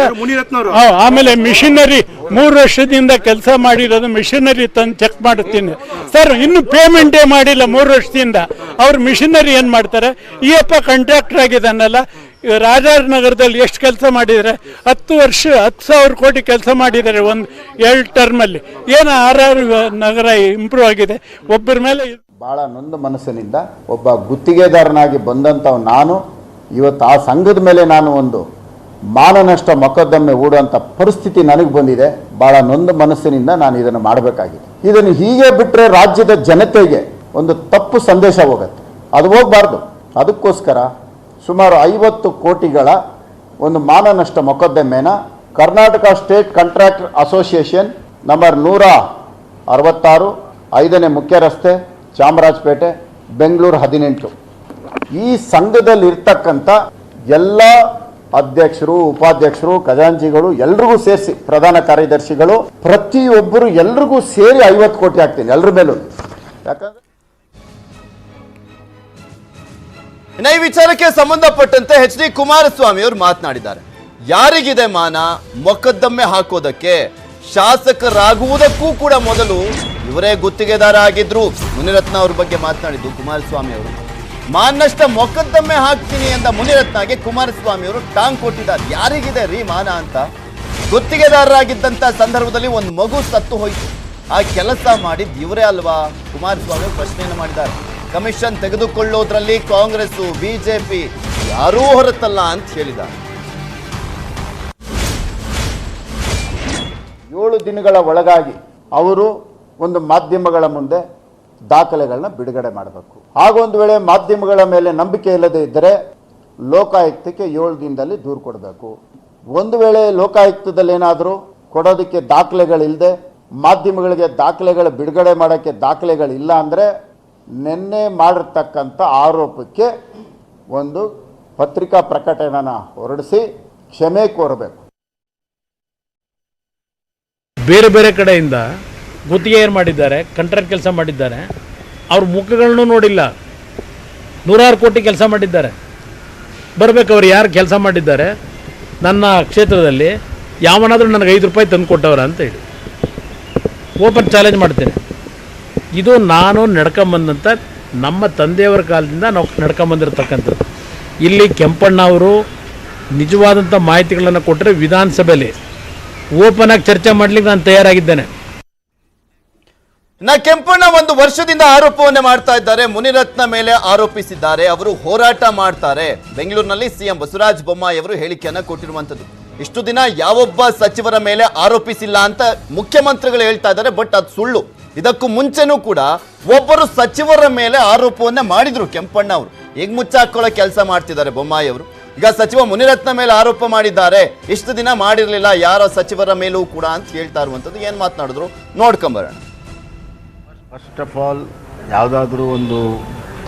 ಆಮೇಲೆ ಮಿಷನರಿ 3 ವರ್ಷದಿಂದ ಕೆಲಸ ಮಾಡಿರೋದು ಮಿಷನರಿ ತಂದು ಚೆಕ್ ಮಾಡುತ್ತೀನಿ ಸರ್. ಇನ್ನು ಪೇಮೆಂಟೇ ಮಾಡಿಲ್ಲ 3 ವರ್ಷದಿಂದ. ಅವ್ರು ಮಿಷನರಿ ಏನ್ ಮಾಡ್ತಾರೆ? ಈ ಅಪ್ಪ ಕಾಂಟ್ರಾಕ್ಟರ್ ಆಗಿದ್ದಾನಲ್ಲ, ರಾಜಾನಗರದಲ್ಲಿ ಎಷ್ಟು ಕೆಲಸ ಮಾಡಿದ್ದಾರೆ? 10 ವರ್ಷ 10,000 ಕೋಟಿ ಕೆಲಸ ಮಾಡಿದ್ದಾರೆ ಒಂದು 2 ಟರ್ಮಲ್ಲಿ. ಏನು RR ನಗರ ಇಂಪ್ರೂವ್ ಆಗಿದೆ. ಒಬ್ಬರ ಮೇಲೆ ಭಾಳ ನೊಂದ ಮನಸ್ಸಿನಿಂದ ಒಬ್ಬ ಗುತ್ತಿಗೆದಾರನಾಗಿ ಬಂದಂಥವು ನಾನು ಇವತ್ತು ಆ ಸಂಘದ ಮೇಲೆ ನಾನು ಒಂದು ಮಾನನಷ್ಟ ಮೊಕದ್ದಮೆ ಹೂಡುವಂಥ ಪರಿಸ್ಥಿತಿ ನನಗೆ ಬಂದಿದೆ. ಭಾಳ ನೊಂದ ಮನಸ್ಸಿನಿಂದ ನಾನು ಇದನ್ನು ಮಾಡಬೇಕಾಗಿದೆ. ಇದನ್ನು ಹೀಗೆ ಬಿಟ್ಟರೆ ರಾಜ್ಯದ ಜನತೆಗೆ ಒಂದು ತಪ್ಪು ಸಂದೇಶ ಹೋಗುತ್ತೆ, ಅದು ಹೋಗಬಾರ್ದು. ಅದಕ್ಕೋಸ್ಕರ ಸುಮಾರು 50 ಕೋಟಿಗಳ ಒಂದು ಮಾನನಷ್ಟ ಮೊಕದ್ದಮೆನ Karnataka state contractor association number 66, 5ನೇ ಮುಖ್ಯ ರಸ್ತೆ, ಚಾಮರಾಜಪೇಟೆ, ಬೆಂಗಳೂರು 18. ಈ ಸಂಘದಲ್ಲಿ ಇರ್ತಕ್ಕಂಥ ಎಲ್ಲ ಅಧ್ಯಕ್ಷರು, ಉಪಾಧ್ಯಕ್ಷರು, ಖಜಾಂಚಿಗಳು ಎಲ್ರಿಗೂ ಸೇರಿಸಿ, ಪ್ರಧಾನ ಕಾರ್ಯದರ್ಶಿಗಳು, ಪ್ರತಿಯೊಬ್ಬರು ಎಲ್ರಿಗೂ ಸೇರಿ 50 ಕೋಟಿ ಹಾಕ್ತೀನಿ ಎಲ್ಲರ ಮೇಲೂ. ಯಾಕಂದ್ರೆ ಇನ್ನು ಈ ವಿಚಾರಕ್ಕೆ ಸಂಬಂಧಪಟ್ಟಂತೆ ಎಚ್ ಡಿ ಕುಮಾರಸ್ವಾಮಿ ಅವರು ಮಾತನಾಡಿದ್ದಾರೆ. ಯಾರಿಗಿದೆ ಮಾನ ಮೊಕದ್ದಮೆ ಹಾಕೋದಕ್ಕೆ? ಶಾಸಕರಾಗುವುದಕ್ಕೂ ಕೂಡ ಮೊದಲು ಇವರೇ ಗುತ್ತಿಗೆದಾರ ಆಗಿದ್ರು. ಮುನಿರತ್ನ ಅವ್ರ ಬಗ್ಗೆ ಮಾತನಾಡಿದ್ದು ಕುಮಾರಸ್ವಾಮಿ ಅವರು. ಮಾನಷ್ಟ ಮೊಕದ್ದಮೆ ಹಾಕ್ತೀನಿ ಅಂತ ಮುನಿರತ್ನಗೆ ಕುಮಾರಸ್ವಾಮಿ ಅವರು ಟಾಂಗ್ ಕೊಟ್ಟಿದ್ದಾರೆ. ಯಾರಿಗಿದೆ ರೀ ಮಾನ ಅಂತ? ಗುತ್ತಿಗೆದಾರರಾಗಿದ್ದಂತ ಸಂದರ್ಭದಲ್ಲಿ ಒಂದು ಮಗು ಸತ್ತು ಹೋಯಿತು. ಆ ಕೆಲಸ ಮಾಡಿದ್ದು ಇವರೇ ಅಲ್ವಾ? ಕುಮಾರಸ್ವಾಮಿ ಪ್ರಶ್ನೆಯನ್ನು ಮಾಡಿದ್ದಾರೆ. ಕಮಿಷನ್ ತೆಗೆದುಕೊಳ್ಳೋದ್ರಲ್ಲಿ ಕಾಂಗ್ರೆಸ್, ಬಿಜೆಪಿ ಯಾರೂ ಹೊರತಲ್ಲ ಅಂತ ಹೇಳಿದ್ದಾರೆ. 7 ದಿನಗಳ ಒಳಗಾಗಿ ಅವರು ಒಂದು ಮಾಧ್ಯಮಗಳ ಮುಂದೆ ದಾಖಲೆಗಳನ್ನ ಬಿಡುಗಡೆ ಮಾಡಬೇಕು. ಹಾಗೊಂದು ವೇಳೆ ಮಾಧ್ಯಮಗಳ ಮೇಲೆ ನಂಬಿಕೆ ಇಲ್ಲದೆ ಇದ್ದರೆ ಲೋಕಾಯುಕ್ತಕ್ಕೆ 7 ದಿನದಲ್ಲಿ ದೂರು ಕೊಡಬೇಕು. ಒಂದು ವೇಳೆ ಲೋಕಾಯುಕ್ತದಲ್ಲಿ ಏನಾದರೂ ಕೊಡೋದಕ್ಕೆ ದಾಖಲೆಗಳಿಲ್ಲದೆ, ಮಾಧ್ಯಮಗಳಿಗೆ ದಾಖಲೆಗಳು ಬಿಡುಗಡೆ ಮಾಡೋಕ್ಕೆ ದಾಖಲೆಗಳಿಲ್ಲ ಅಂದರೆ ನಿನ್ನೆ ಮಾಡಿರ್ತಕ್ಕಂಥ ಆರೋಪಕ್ಕೆ ಒಂದು ಪತ್ರಿಕಾ ಪ್ರಕಟಣೆನ ಹೊರಡಿಸಿ ಕ್ಷಮೆ ಕೋರಬೇಕು. ಬೇರೆ ಬೇರೆ ಕಡೆಯಿಂದ ಗುತ್ತಿಗೆ ಏನು ಮಾಡಿದ್ದಾರೆ, ಕಾಂಟ್ರಾಕ್ಟ್ ಕೆಲಸ ಮಾಡಿದ್ದಾರೆ, ಅವ್ರ ಮುಖಗಳನ್ನು ನೋಡಿಲ್ಲ. 100 ಕೋಟಿ ಕೆಲಸ ಮಾಡಿದ್ದಾರೆ. ಬರಬೇಕು ಅವ್ರು ಯಾರು ಕೆಲಸ ಮಾಡಿದ್ದಾರೆ ನನ್ನ ಕ್ಷೇತ್ರದಲ್ಲಿ, ಯಾವನಾದರೂ ನನಗೆ 5 ರೂಪಾಯಿ ತಂದು ಕೊಟ್ಟವ್ರ ಅಂತೇಳಿ ಓಪನ್ ಚಾಲೆಂಜ್ ಮಾಡ್ತೇನೆ. ಇದು ನಾನು ನಡ್ಕೊಂಬಂದಂಥ, ನಮ್ಮ ತಂದೆಯವರ ಕಾಲದಿಂದ ನಾವು ನಡ್ಕೊಂಬಂದಿರ್ತಕ್ಕಂಥದ್ದು. ಇಲ್ಲಿ ಕೆಂಪಣ್ಣ ಅವರು ನಿಜವಾದಂಥ ಮಾಹಿತಿಗಳನ್ನು ಕೊಟ್ಟರೆ ವಿಧಾನಸಭೆಯಲ್ಲಿ ಓಪನ್ ಆಗಿ ಚರ್ಚೆ ಮಾಡ್ಲಿಕ್ಕೆ ನಾನು ತಯಾರಾಗಿದ್ದೇನೆ. ಕೆಂಪಣ್ಣ ಒಂದು ವರ್ಷದಿಂದ ಆರೋಪವನ್ನೇ ಮಾಡ್ತಾ ಇದ್ದಾರೆ. ಮುನಿರತ್ನ ಮೇಲೆ ಆರೋಪಿಸಿದ್ದಾರೆ. ಅವರು ಹೋರಾಟ ಮಾಡ್ತಾರೆ. ಬೆಂಗಳೂರಿನಲ್ಲಿ ಸಿಎಂ ಬಸವರಾಜ ಬೊಮ್ಮಾಯಿ ಅವರು ಹೇಳಿಕೆಯನ್ನ ಕೊಟ್ಟಿರುವಂತದ್ದು. ಇಷ್ಟು ದಿನ ಯಾವೊಬ್ಬ ಸಚಿವರ ಮೇಲೆ ಆರೋಪಿಸಿಲ್ಲ ಅಂತ ಮುಖ್ಯಮಂತ್ರಿಗಳು ಹೇಳ್ತಾ ಇದ್ದಾರೆ. ಬಟ್ ಅದು ಸುಳ್ಳು. ಇದಕ್ಕೂ ಮುಂಚೆನೂ ಕೂಡ ಒಬ್ಬರು ಸಚಿವರ ಮೇಲೆ ಆರೋಪವನ್ನ ಮಾಡಿದ್ರು ಕೆಂಪಣ್ಣ ಅವರು. ಈಗ ಮುಚ್ಚಾಕೊಳ್ಳೋ ಕೆಲಸ ಮಾಡ್ತಿದ್ದಾರೆ ಬೊಮ್ಮಾಯಿ ಅವರು. ಈಗ ಸಚಿವ ಮುನಿರತ್ನ ಮೇಲೆ ಆರೋಪ ಮಾಡಿದ್ದಾರೆ. ಇಷ್ಟು ದಿನ ಮಾಡಿರಲಿಲ್ಲ ಯಾರ ಸಚಿವರ ಮೇಲೂ ಕೂಡ ಅಂತ ಹೇಳ್ತಾ ಇರುವಂತದ್ದು. ಏನ್ ಮಾತನಾಡಿದ್ರು ನೋಡ್ಕೊಂಬರೋಣ. ಫಸ್ಟ್ ಆಫ್ ಆಲ್ ಯಾವುದಾದ್ರೂ ಒಂದು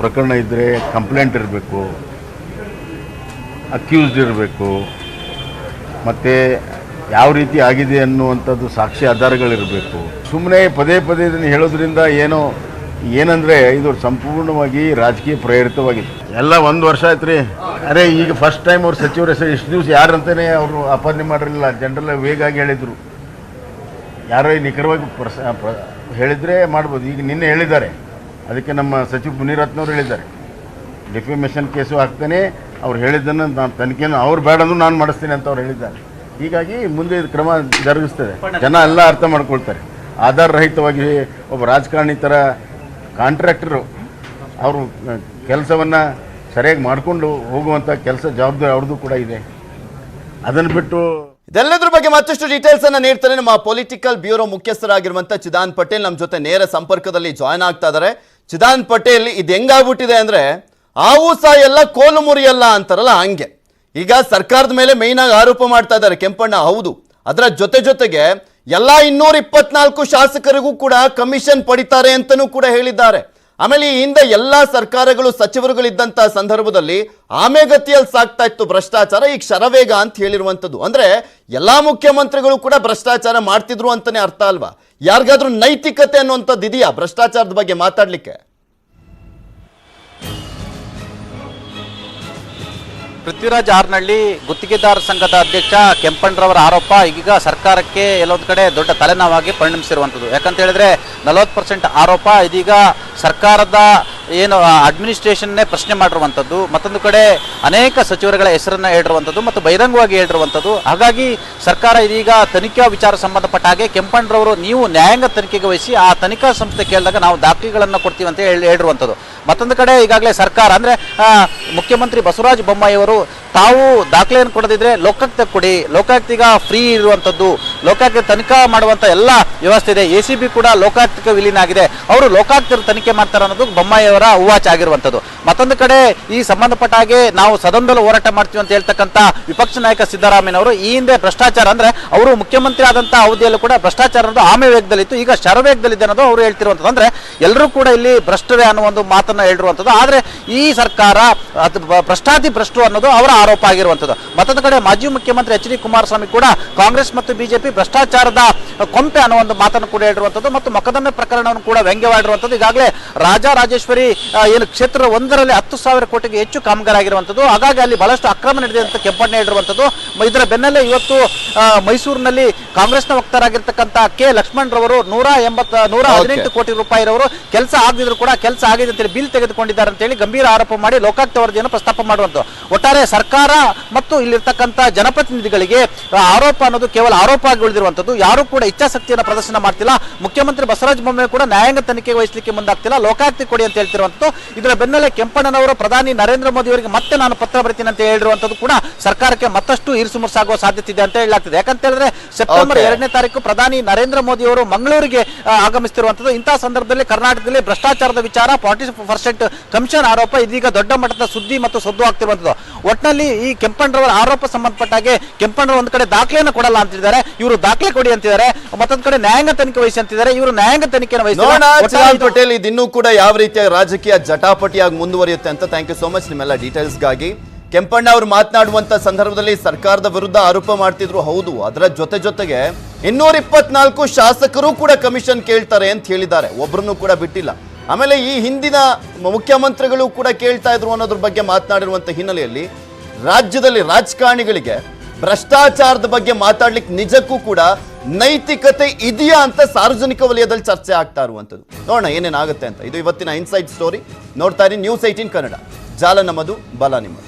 ಪ್ರಕರಣ ಇದ್ದರೆ ಕಂಪ್ಲೇಂಟ್ ಇರಬೇಕು, ಅಕ್ಯೂಸ್ಡ್ ಇರಬೇಕು, ಮತ್ತು ಯಾವ ರೀತಿ ಆಗಿದೆ ಅನ್ನುವಂಥದ್ದು ಸಾಕ್ಷಿ ಆಧಾರಗಳಿರಬೇಕು. ಸುಮ್ಮನೆ ಪದೇ ಪದೇ ಇದನ್ನು ಹೇಳೋದ್ರಿಂದ ಏನಂದರೆ ಇದು ಸಂಪೂರ್ಣವಾಗಿ ರಾಜಕೀಯ ಪ್ರೇರಿತವಾಗಿದೆ. ಎಲ್ಲ 1 ವರ್ಷ ಆಯ್ತು ರೀ. ಅರೆ ಈಗ ಫಸ್ಟ್ ಟೈಮ್ ಅವ್ರ ಸಚಿವರ ಹೆಸರು ಇಷ್ಟು ದಿವಸ ಯಾರಂತಲೇ ಅವರು ಆಪಾದನೆ ಮಾಡಿರಲಿಲ್ಲ. ಜನರಲ್ಲ ವೇಗಾಗಿ ಹೇಳಿದರು. ಯಾರೋ ನಿಖರವಾಗಿ ಹೇಳಿದರೆ ಮಾಡ್ಬೋದು. ಈಗ ನಿನ್ನೆ ಹೇಳಿದ್ದಾರೆ. ಅದಕ್ಕೆ ನಮ್ಮ ಸಚಿವ ಮುನಿರತ್ನವ್ರು ಹೇಳಿದ್ದಾರೆ, ಡಿಫ್ಯಾಮೇಷನ್ ಕೇಸು ಹಾಕ್ತೇನೆ, ಅವ್ರು ಹೇಳಿದ್ದನ್ನು ನಾನು ತನಿಖೆಯನ್ನು ಅವ್ರು ಬೇಡ ಅಂದ್ರೂ ನಾನು ಮಾಡಿಸ್ತೇನೆ ಅಂತ ಅವ್ರು ಹೇಳಿದ್ದಾರೆ. ಹೀಗಾಗಿ ಮುಂದೆ ಇದು ಕ್ರಮ ಜರುಗಿಸ್ತದೆ. ಜನ ಎಲ್ಲ ಅರ್ಥ ಮಾಡ್ಕೊಳ್ತಾರೆ. ಆಧಾರರಹಿತವಾಗಿ ಒಬ್ಬ ರಾಜಕಾರಣಿ ಥರ ಕಾಂಟ್ರಾಕ್ಟರು ಅವರು ಕೆಲಸವನ್ನು ಸರಿಯಾಗಿ ಮಾಡಿಕೊಂಡು ಹೋಗುವಂಥ ಕೆಲಸ ಜವಾಬ್ದಾರಿ ಅವ್ರದ್ದು ಕೂಡ ಇದೆ. ಅದನ್ನು ಬಿಟ್ಟು ಇದೆಲ್ಲದ್ರ ಬಗ್ಗೆ ಮತ್ತಷ್ಟು ಡೀಟೇಲ್ಸ್ ಅನ್ನ ನೀಡ್ತಾರೆ ನಮ್ಮ ಪೊಲಿಟಿಕಲ್ ಬ್ಯೂರೋ ಮುಖ್ಯಸ್ಥರಾಗಿರುವಂತ ಚಿದಾನ್ ಪಟೇಲ್ ನಮ್ಮ ಜೊತೆ ನೇರ ಸಂಪರ್ಕದಲ್ಲಿ ಜಾಯ್ನ್ ಆಗ್ತಾ ಇದ್ದಾರೆ. ಚಿದಾನ್ ಪಟೇಲ್, ಇದು ಹೆಂಗಾಗ್ಬಿಟ್ಟಿದೆ ಅಂದ್ರೆ ಆವು ಸಹ ಎಲ್ಲ ಕೋಲು ಮುರಿಯಲ್ಲ ಅಂತಾರಲ್ಲ ಹಂಗೆ. ಈಗ ಸರ್ಕಾರದ ಮೇಲೆ ಮೇಯ್ನ್ ಆಗಿ ಆರೋಪ ಮಾಡ್ತಾ ಇದ್ದಾರೆ ಕೆಂಪಣ್ಣ. ಹೌದು, ಅದರ ಜೊತೆಗೆ ಎಲ್ಲ 224 ಶಾಸಕರಿಗೂ ಕೂಡ ಕಮಿಷನ್ ಪಡಿತಾರೆ ಅಂತನೂ ಕೂಡ ಹೇಳಿದ್ದಾರೆ. ಆಮೇಲೆ ಈ ಹಿಂದೆ ಎಲ್ಲಾ ಸರ್ಕಾರಗಳು ಸಚಿವರುಗಳಿದ್ದಂತ ಸಂದರ್ಭದಲ್ಲಿ ಆಮೆಗತಿಯಲ್ಲಿ ಸಾಕ್ತಾ ಇತ್ತು ಭ್ರಷ್ಟಾಚಾರ, ಈಗ ಶರವೇಗ ಅಂತ ಹೇಳಿರುವಂತದ್ದು. ಅಂದ್ರೆ ಎಲ್ಲಾ ಮುಖ್ಯಮಂತ್ರಿಗಳು ಕೂಡ ಭ್ರಷ್ಟಾಚಾರ ಮಾಡ್ತಿದ್ರು ಅಂತಾನೆ ಅರ್ಥ ಅಲ್ವಾ? ಯಾರಿಗಾದ್ರೂ ನೈತಿಕತೆ ಅನ್ನುವಂಥದ್ದು ಇದೆಯಾ ಭ್ರಷ್ಟಾಚಾರದ ಬಗ್ಗೆ ಮಾತಾಡ್ಲಿಕ್ಕೆ? ಪೃಥ್ವಿರಾಜ್ ಹಾರನಹಳ್ಳಿ, ಗುತ್ತಿಗೆದಾರ ಸಂಘದ ಅಧ್ಯಕ್ಷ ಕೆಂಪಣ್ಣರವರ ಆರೋಪ ಈಗ ಸರ್ಕಾರಕ್ಕೆ ಎಲ್ಲೊಂದು ಕಡೆ ದೊಡ್ಡ ತಲೆನೋವಾಗಿ ಪರಿಣಮಿಸಿರುವಂಥದ್ದು. ಯಾಕಂತ ಹೇಳಿದ್ರೆ 40% ಆರೋಪ ಇದೀಗ ಸರ್ಕಾರದ ಏನು ಅಡ್ಮಿನಿಸ್ಟ್ರೇಷನ್ನೇ ಪ್ರಶ್ನೆ ಮಾಡಿರುವಂಥದ್ದು. ಮತ್ತೊಂದು ಕಡೆ ಅನೇಕ ಸಚಿವರುಗಳ ಹೆಸರನ್ನು ಹೇಳಿರುವಂಥದ್ದು ಮತ್ತು ಬಹಿರಂಗವಾಗಿ ಹೇಳಿರುವಂಥದ್ದು. ಹಾಗಾಗಿ ಸರ್ಕಾರ ಇದೀಗ ತನಿಖಾ ವಿಚಾರ ಸಂಬಂಧಪಟ್ಟ ಹಾಗೆ ಕೆಂಪಣ್ಣರವರು ನೀವು ನ್ಯಾಯಾಂಗ ತನಿಖೆಗೆ ವಹಿಸಿ ಆ ತನಿಖಾ ಸಂಸ್ಥೆ ಕೇಳಿದಾಗ ನಾವು ದಾಖಲೆಗಳನ್ನು ಕೊಡ್ತೀವಿ ಅಂತ ಹೇಳಿರುವಂಥದ್ದು. ಮತ್ತೊಂದು ಕಡೆ ಈಗಾಗಲೇ ಸರ್ಕಾರ ಅಂದರೆ ಮುಖ್ಯಮಂತ್ರಿ ಬಸವರಾಜ ಬೊಮ್ಮಾಯಿ ಅವರು ತಾವು ದಾಖಲೆಯನ್ನು ಕೊಡದಿದ್ರೆ ಲೋಕಾಯುಕ್ತ ಕೊಡಿ, ಲೋಕಾಯುಕ್ತ ಈಗ ಫ್ರೀ ಇರುವಂಥದ್ದು, ಲೋಕಾಯುಕ್ತ ತನಿಖಾ ಮಾಡುವಂಥ ಎಲ್ಲ ವ್ಯವಸ್ಥೆ ಇದೆ, ACB ಕೂಡ ಲೋಕಾಯುಕ್ತಕ್ಕೆ ವಿಲೀನ ಆಗಿದೆ, ಅವರು ಲೋಕಾಯುಕ್ತರ ತನಿಖೆ ತನಿಖೆ ಮಾಡ್ತಾರೆ ಅನ್ನೋದು ಬೊಮ್ಮಾಯಿಯವರ ಉವಾಚ ಆಗಿರುವಂಥದ್ದು. ಮತ್ತೊಂದು ಕಡೆ ಈ ಸಂಬಂಧಪಟ್ಟ ಹಾಗೆ ನಾವು ಸದನದಲ್ಲೂ ಹೋರಾಟ ಮಾಡ್ತೀವಿ ಅಂತ ಹೇಳ್ತಕ್ಕಂಥ ವಿಪಕ್ಷ ನಾಯಕ ಸಿದ್ದರಾಮಯ್ಯನವರು ಈ ಹಿಂದೆ ಭ್ರಷ್ಟಾಚಾರ ಅಂದ್ರೆ ಅವರು ಮುಖ್ಯಮಂತ್ರಿ ಆದಂತಹ ಅವಧಿಯಲ್ಲೂ ಕೂಡ ಭ್ರಷ್ಟಾಚಾರ ಅನ್ನೋದು ಆಮೆ ವೇಗದಲ್ಲಿತ್ತು, ಈಗ ಶರವೇಗದಲ್ಲಿದೆ ಅನ್ನೋದು ಅವರು ಹೇಳ್ತಿರುವಂಥದ್ದು. ಅಂದ್ರೆ ಎಲ್ಲರೂ ಕೂಡ ಇಲ್ಲಿ ಭ್ರಷ್ಟರೇ ಅನ್ನೋ ಒಂದು ಮಾತನ್ನ ಹೇಳಿರುವಂಥದ್ದು. ಆದ್ರೆ ಈ ಸರ್ಕಾರ ಭ್ರಷ್ಟಾತಿ ಭ್ರಷ್ಟು ಅನ್ನೋದು ಅವರ ಆರೋಪ ಆಗಿರುವಂಥದ್ದು. ಮತ್ತೊಂದು ಕಡೆ ಮಾಜಿ ಮುಖ್ಯಮಂತ್ರಿ ಎಚ್ ಡಿ ಕುಮಾರಸ್ವಾಮಿ ಕೂಡ ಕಾಂಗ್ರೆಸ್ ಮತ್ತು ಬಿಜೆಪಿ ಭ್ರಷ್ಟಾಚಾರದ ಕೊಂಪೆ ಅನ್ನೋ ಒಂದು ಮಾತನ್ನು ಕೂಡ ಹೇಳಿರುವಂಥದ್ದು ಮತ್ತು ಮೊಕದ್ದಮೆ ಪ್ರಕರಣವನ್ನು ಕೂಡ ವ್ಯಂಗ್ಯವಾಗಿರುವಂಥದ್ದು. ಈಗಾಗಲೇ ರಾಜರಾಜೇಶ್ವರಿ ಏನು ಕ್ಷೇತ್ರ 1ರಲ್ಲಿ 10,000 ಕೋಟಿಗೆ ಹೆಚ್ಚು ಕಾಮಗಾರಿ ಆಗಿರುವಂಥದ್ದು. ಹಾಗಾಗಿ ಅಲ್ಲಿ ಬಹಳಷ್ಟು ಅಕ್ರಮ ನಡೆದಿದೆ ಅಂತ ಕೆಂಪಣ್ಣ ಹೇಳಿರುವಂಥದ್ದು. ಇದರ ಬೆನ್ನಲ್ಲೇ ಇವತ್ತು ಮೈಸೂರಿನಲ್ಲಿ ಕಾಂಗ್ರೆಸ್ನ ವಕ್ತಾರಾಗಿರ್ತಕ್ಕಂಥ ಕೆ ಲಕ್ಷ್ಮಣ್ ರವರು 118 ಕೋಟಿ ರೂಪಾಯಿರವರು ಕೆಲಸ ಆಗದಿದ್ರು ಕೂಡ ಕೆಲಸ ಆಗಿದೆ ಅಂತೇಳಿ ಬಿಲ್ ತೆಗೆದುಕೊಂಡಿದ್ದಾರೆ ಅಂತೇಳಿ ಗಂಭೀರ ಆರೋಪ ಮಾಡಿ ಲೋಕಾಯುಕ್ತ ವರದಿಯನ್ನು ಪ್ರಸ್ತಾಪ ಮಾಡುವಂಥದ್ದು. ಒಟ್ಟಾರೆ ಸರ್ಕಾರ ಮತ್ತು ಇಲ್ಲಿರ್ತಕ್ಕಂಥ ಜನಪ್ರತಿನಿಧಿಗಳಿಗೆ ಆರೋಪ ಅನ್ನೋದು ಕೇವಲ ಆರೋಪ ಆಗಿ ಉಳಿದಿರುವಂಥದ್ದು. ಯಾರು ಕೂಡ ಇಚ್ಛಾಶಕ್ತಿಯನ್ನು ಪ್ರದರ್ಶನ ಮಾಡ್ತಿಲ್ಲ. ಮುಖ್ಯಮಂತ್ರಿ ಬಸವರಾಜ ಬೊಮ್ಮಾಯಿ ಕೂಡ ನ್ಯಾಯಾಂಗ ತನಿಖೆಗೆ ವಹಿಸಲಿಕ್ಕೆ ಮುಂದಾಗ್ತಿಲ್ಲ, ಲೋಕಾಯುಕ್ತ ಕೊಡಿ ಅಂತ ಹೇಳ್ತಿರುವಂಥದ್ದು. ಇದರ ಬೆನ್ನಲ್ಲೇ ಕೆಂಪಣ್ಣನವರು ಪ್ರಧಾನಿ ನರೇಂದ್ರ ಮೋದಿ ಅವರಿಗೆ ಮತ್ತೆ ನಾನು ಪತ್ರ ಬರೀತೀನಿ ಅಂತ ಹೇಳಿರುವಂಥದ್ದು ಕೂಡ ಸರ್ಕಾರಕ್ಕೆ ಮತ್ತಷ್ಟು ಇರಿಸುಮುರುಸಾಗುವ ಸಾಧ್ಯತೆ ಇದೆ ಅಂತ ಹೇಳಲಾಗ್ತಿದೆ. ಯಾಕಂತ ಹೇಳಿದ್ರೆ ಸೆಪ್ಟೆಂಬರ್ 2ನೇ ತಾರೀಕು ಪ್ರಧಾನಿ ನರೇಂದ್ರ ಮೋದಿ ಅವರು ಮಂಗಳೂರಿಗೆ ಆಗಮಿಸುತ್ತಿರುವಂಥದ್ದು. ಇಂತಹ ಸಂದರ್ಭದಲ್ಲಿ ಕರ್ನಾಟಕದಲ್ಲಿ ಭ್ರಷ್ಟಾಚಾರದ ವಿಚಾರ 40% ಕಮಿಷನ್ ಆರೋಪ ಇದೀಗ ದೊಡ್ಡ ಮಟ್ಟದ ಸುದ್ದಿ ಮತ್ತು ಸದ್ದು ಆಗ್ತಿರುವಂಥದ್ದು. ಒಟ್ಟಿನಲ್ಲಿ ಈ ಕೆಂಪಣ್ಣರವರ ಆರೋಪ ಸಂಬಂಧಪಟ್ಟಾಗೆ ಕೆಂಪಣ್ಣರು ಒಂದು ಕಡೆ ದಾಖಲೆಯನ್ನು ಕೊಡಲ್ಲ ಅಂತಿದ್ದಾರೆ, ಇವರು ದಾಖಲೆ ಕೊಡಿ ಅಂತಿದ್ದಾರೆ. ಮತ್ತೊಂದು ಕಡೆ ನ್ಯಾಯಾಂಗ ತನಿಖೆ ವಹಿಸಿ ಅಂತಿದ್ದಾರೆ, ಇವರು ನ್ಯಾಯಾಂಗ ತನಿಖೆಯನ್ನು ವಹಿಸಿ. ಪಟೇಲ್, ಇದಿನ್ನೂ ಕೂಡ ಯಾವ ರೀತಿಯ ರಾಜಕೀಯ ಜಟಾಪಟಿಯಾಗಿ ಮುಂದುವರಿಯುತ್ತೆ ಅಂತ ಥ್ಯಾಂಕ್ ಯು ಸೋ ಮಚ್ ನಿಮ್ಮೆಲ್ಲ ಡೀಟೇಲ್ಸ್ಗಾಗಿ. ಕೆಂಪಣ್ಣ ಅವರು ಮಾತನಾಡುವಂತ ಸಂದರ್ಭದಲ್ಲಿ ಸರ್ಕಾರದ ವಿರುದ್ಧ ಆರೋಪ ಮಾಡ್ತಿದ್ರು, ಹೌದು. ಅದರ ಜೊತೆಗೆ 224 ಶಾಸಕರು ಕೂಡ ಕಮಿಷನ್ ಕೇಳ್ತಾರೆ ಅಂತ ಹೇಳಿದ್ದಾರೆ, ಒಬ್ರನ್ನು ಕೂಡ ಬಿಟ್ಟಿಲ್ಲ. ಆಮೇಲೆ ಈ ಹಿಂದಿನ ಮುಖ್ಯಮಂತ್ರಿಗಳು ಕೂಡ ಕೇಳ್ತಾ ಇದ್ರು ಅನ್ನೋದ್ರ ಬಗ್ಗೆ ಮಾತನಾಡಿರುವಂತ ಹಿನ್ನೆಲೆಯಲ್ಲಿ ರಾಜ್ಯದಲ್ಲಿ ರಾಜಕಾರಣಿಗಳಿಗೆ ಭ್ರಷ್ಟಾಚಾರದ ಬಗ್ಗೆ ಮಾತಾಡ್ಲಿಕ್ಕೆ ನಿಜಕ್ಕೂ ಕೂಡ ನೈತಿಕತೆ ಇದೆಯಾ ಅಂತ ಸಾರ್ವಜನಿಕ ವಲಯದಲ್ಲಿ ಚರ್ಚೆ ಆಗ್ತಾ ಇರುವಂಥದ್ದು. ನೋಡೋಣ ಏನೇನಾಗುತ್ತೆ ಅಂತ. ಇದು ಇವತ್ತಿನ ಇನ್ಸೈಡ್ ಸ್ಟೋರಿ. ನೋಡ್ತಾ ಇರಿ News 18 ಕನ್ನಡ. ಜಾಲ ನಮ್ಮದು, ಬಲ ನಿಮ್ಮದು.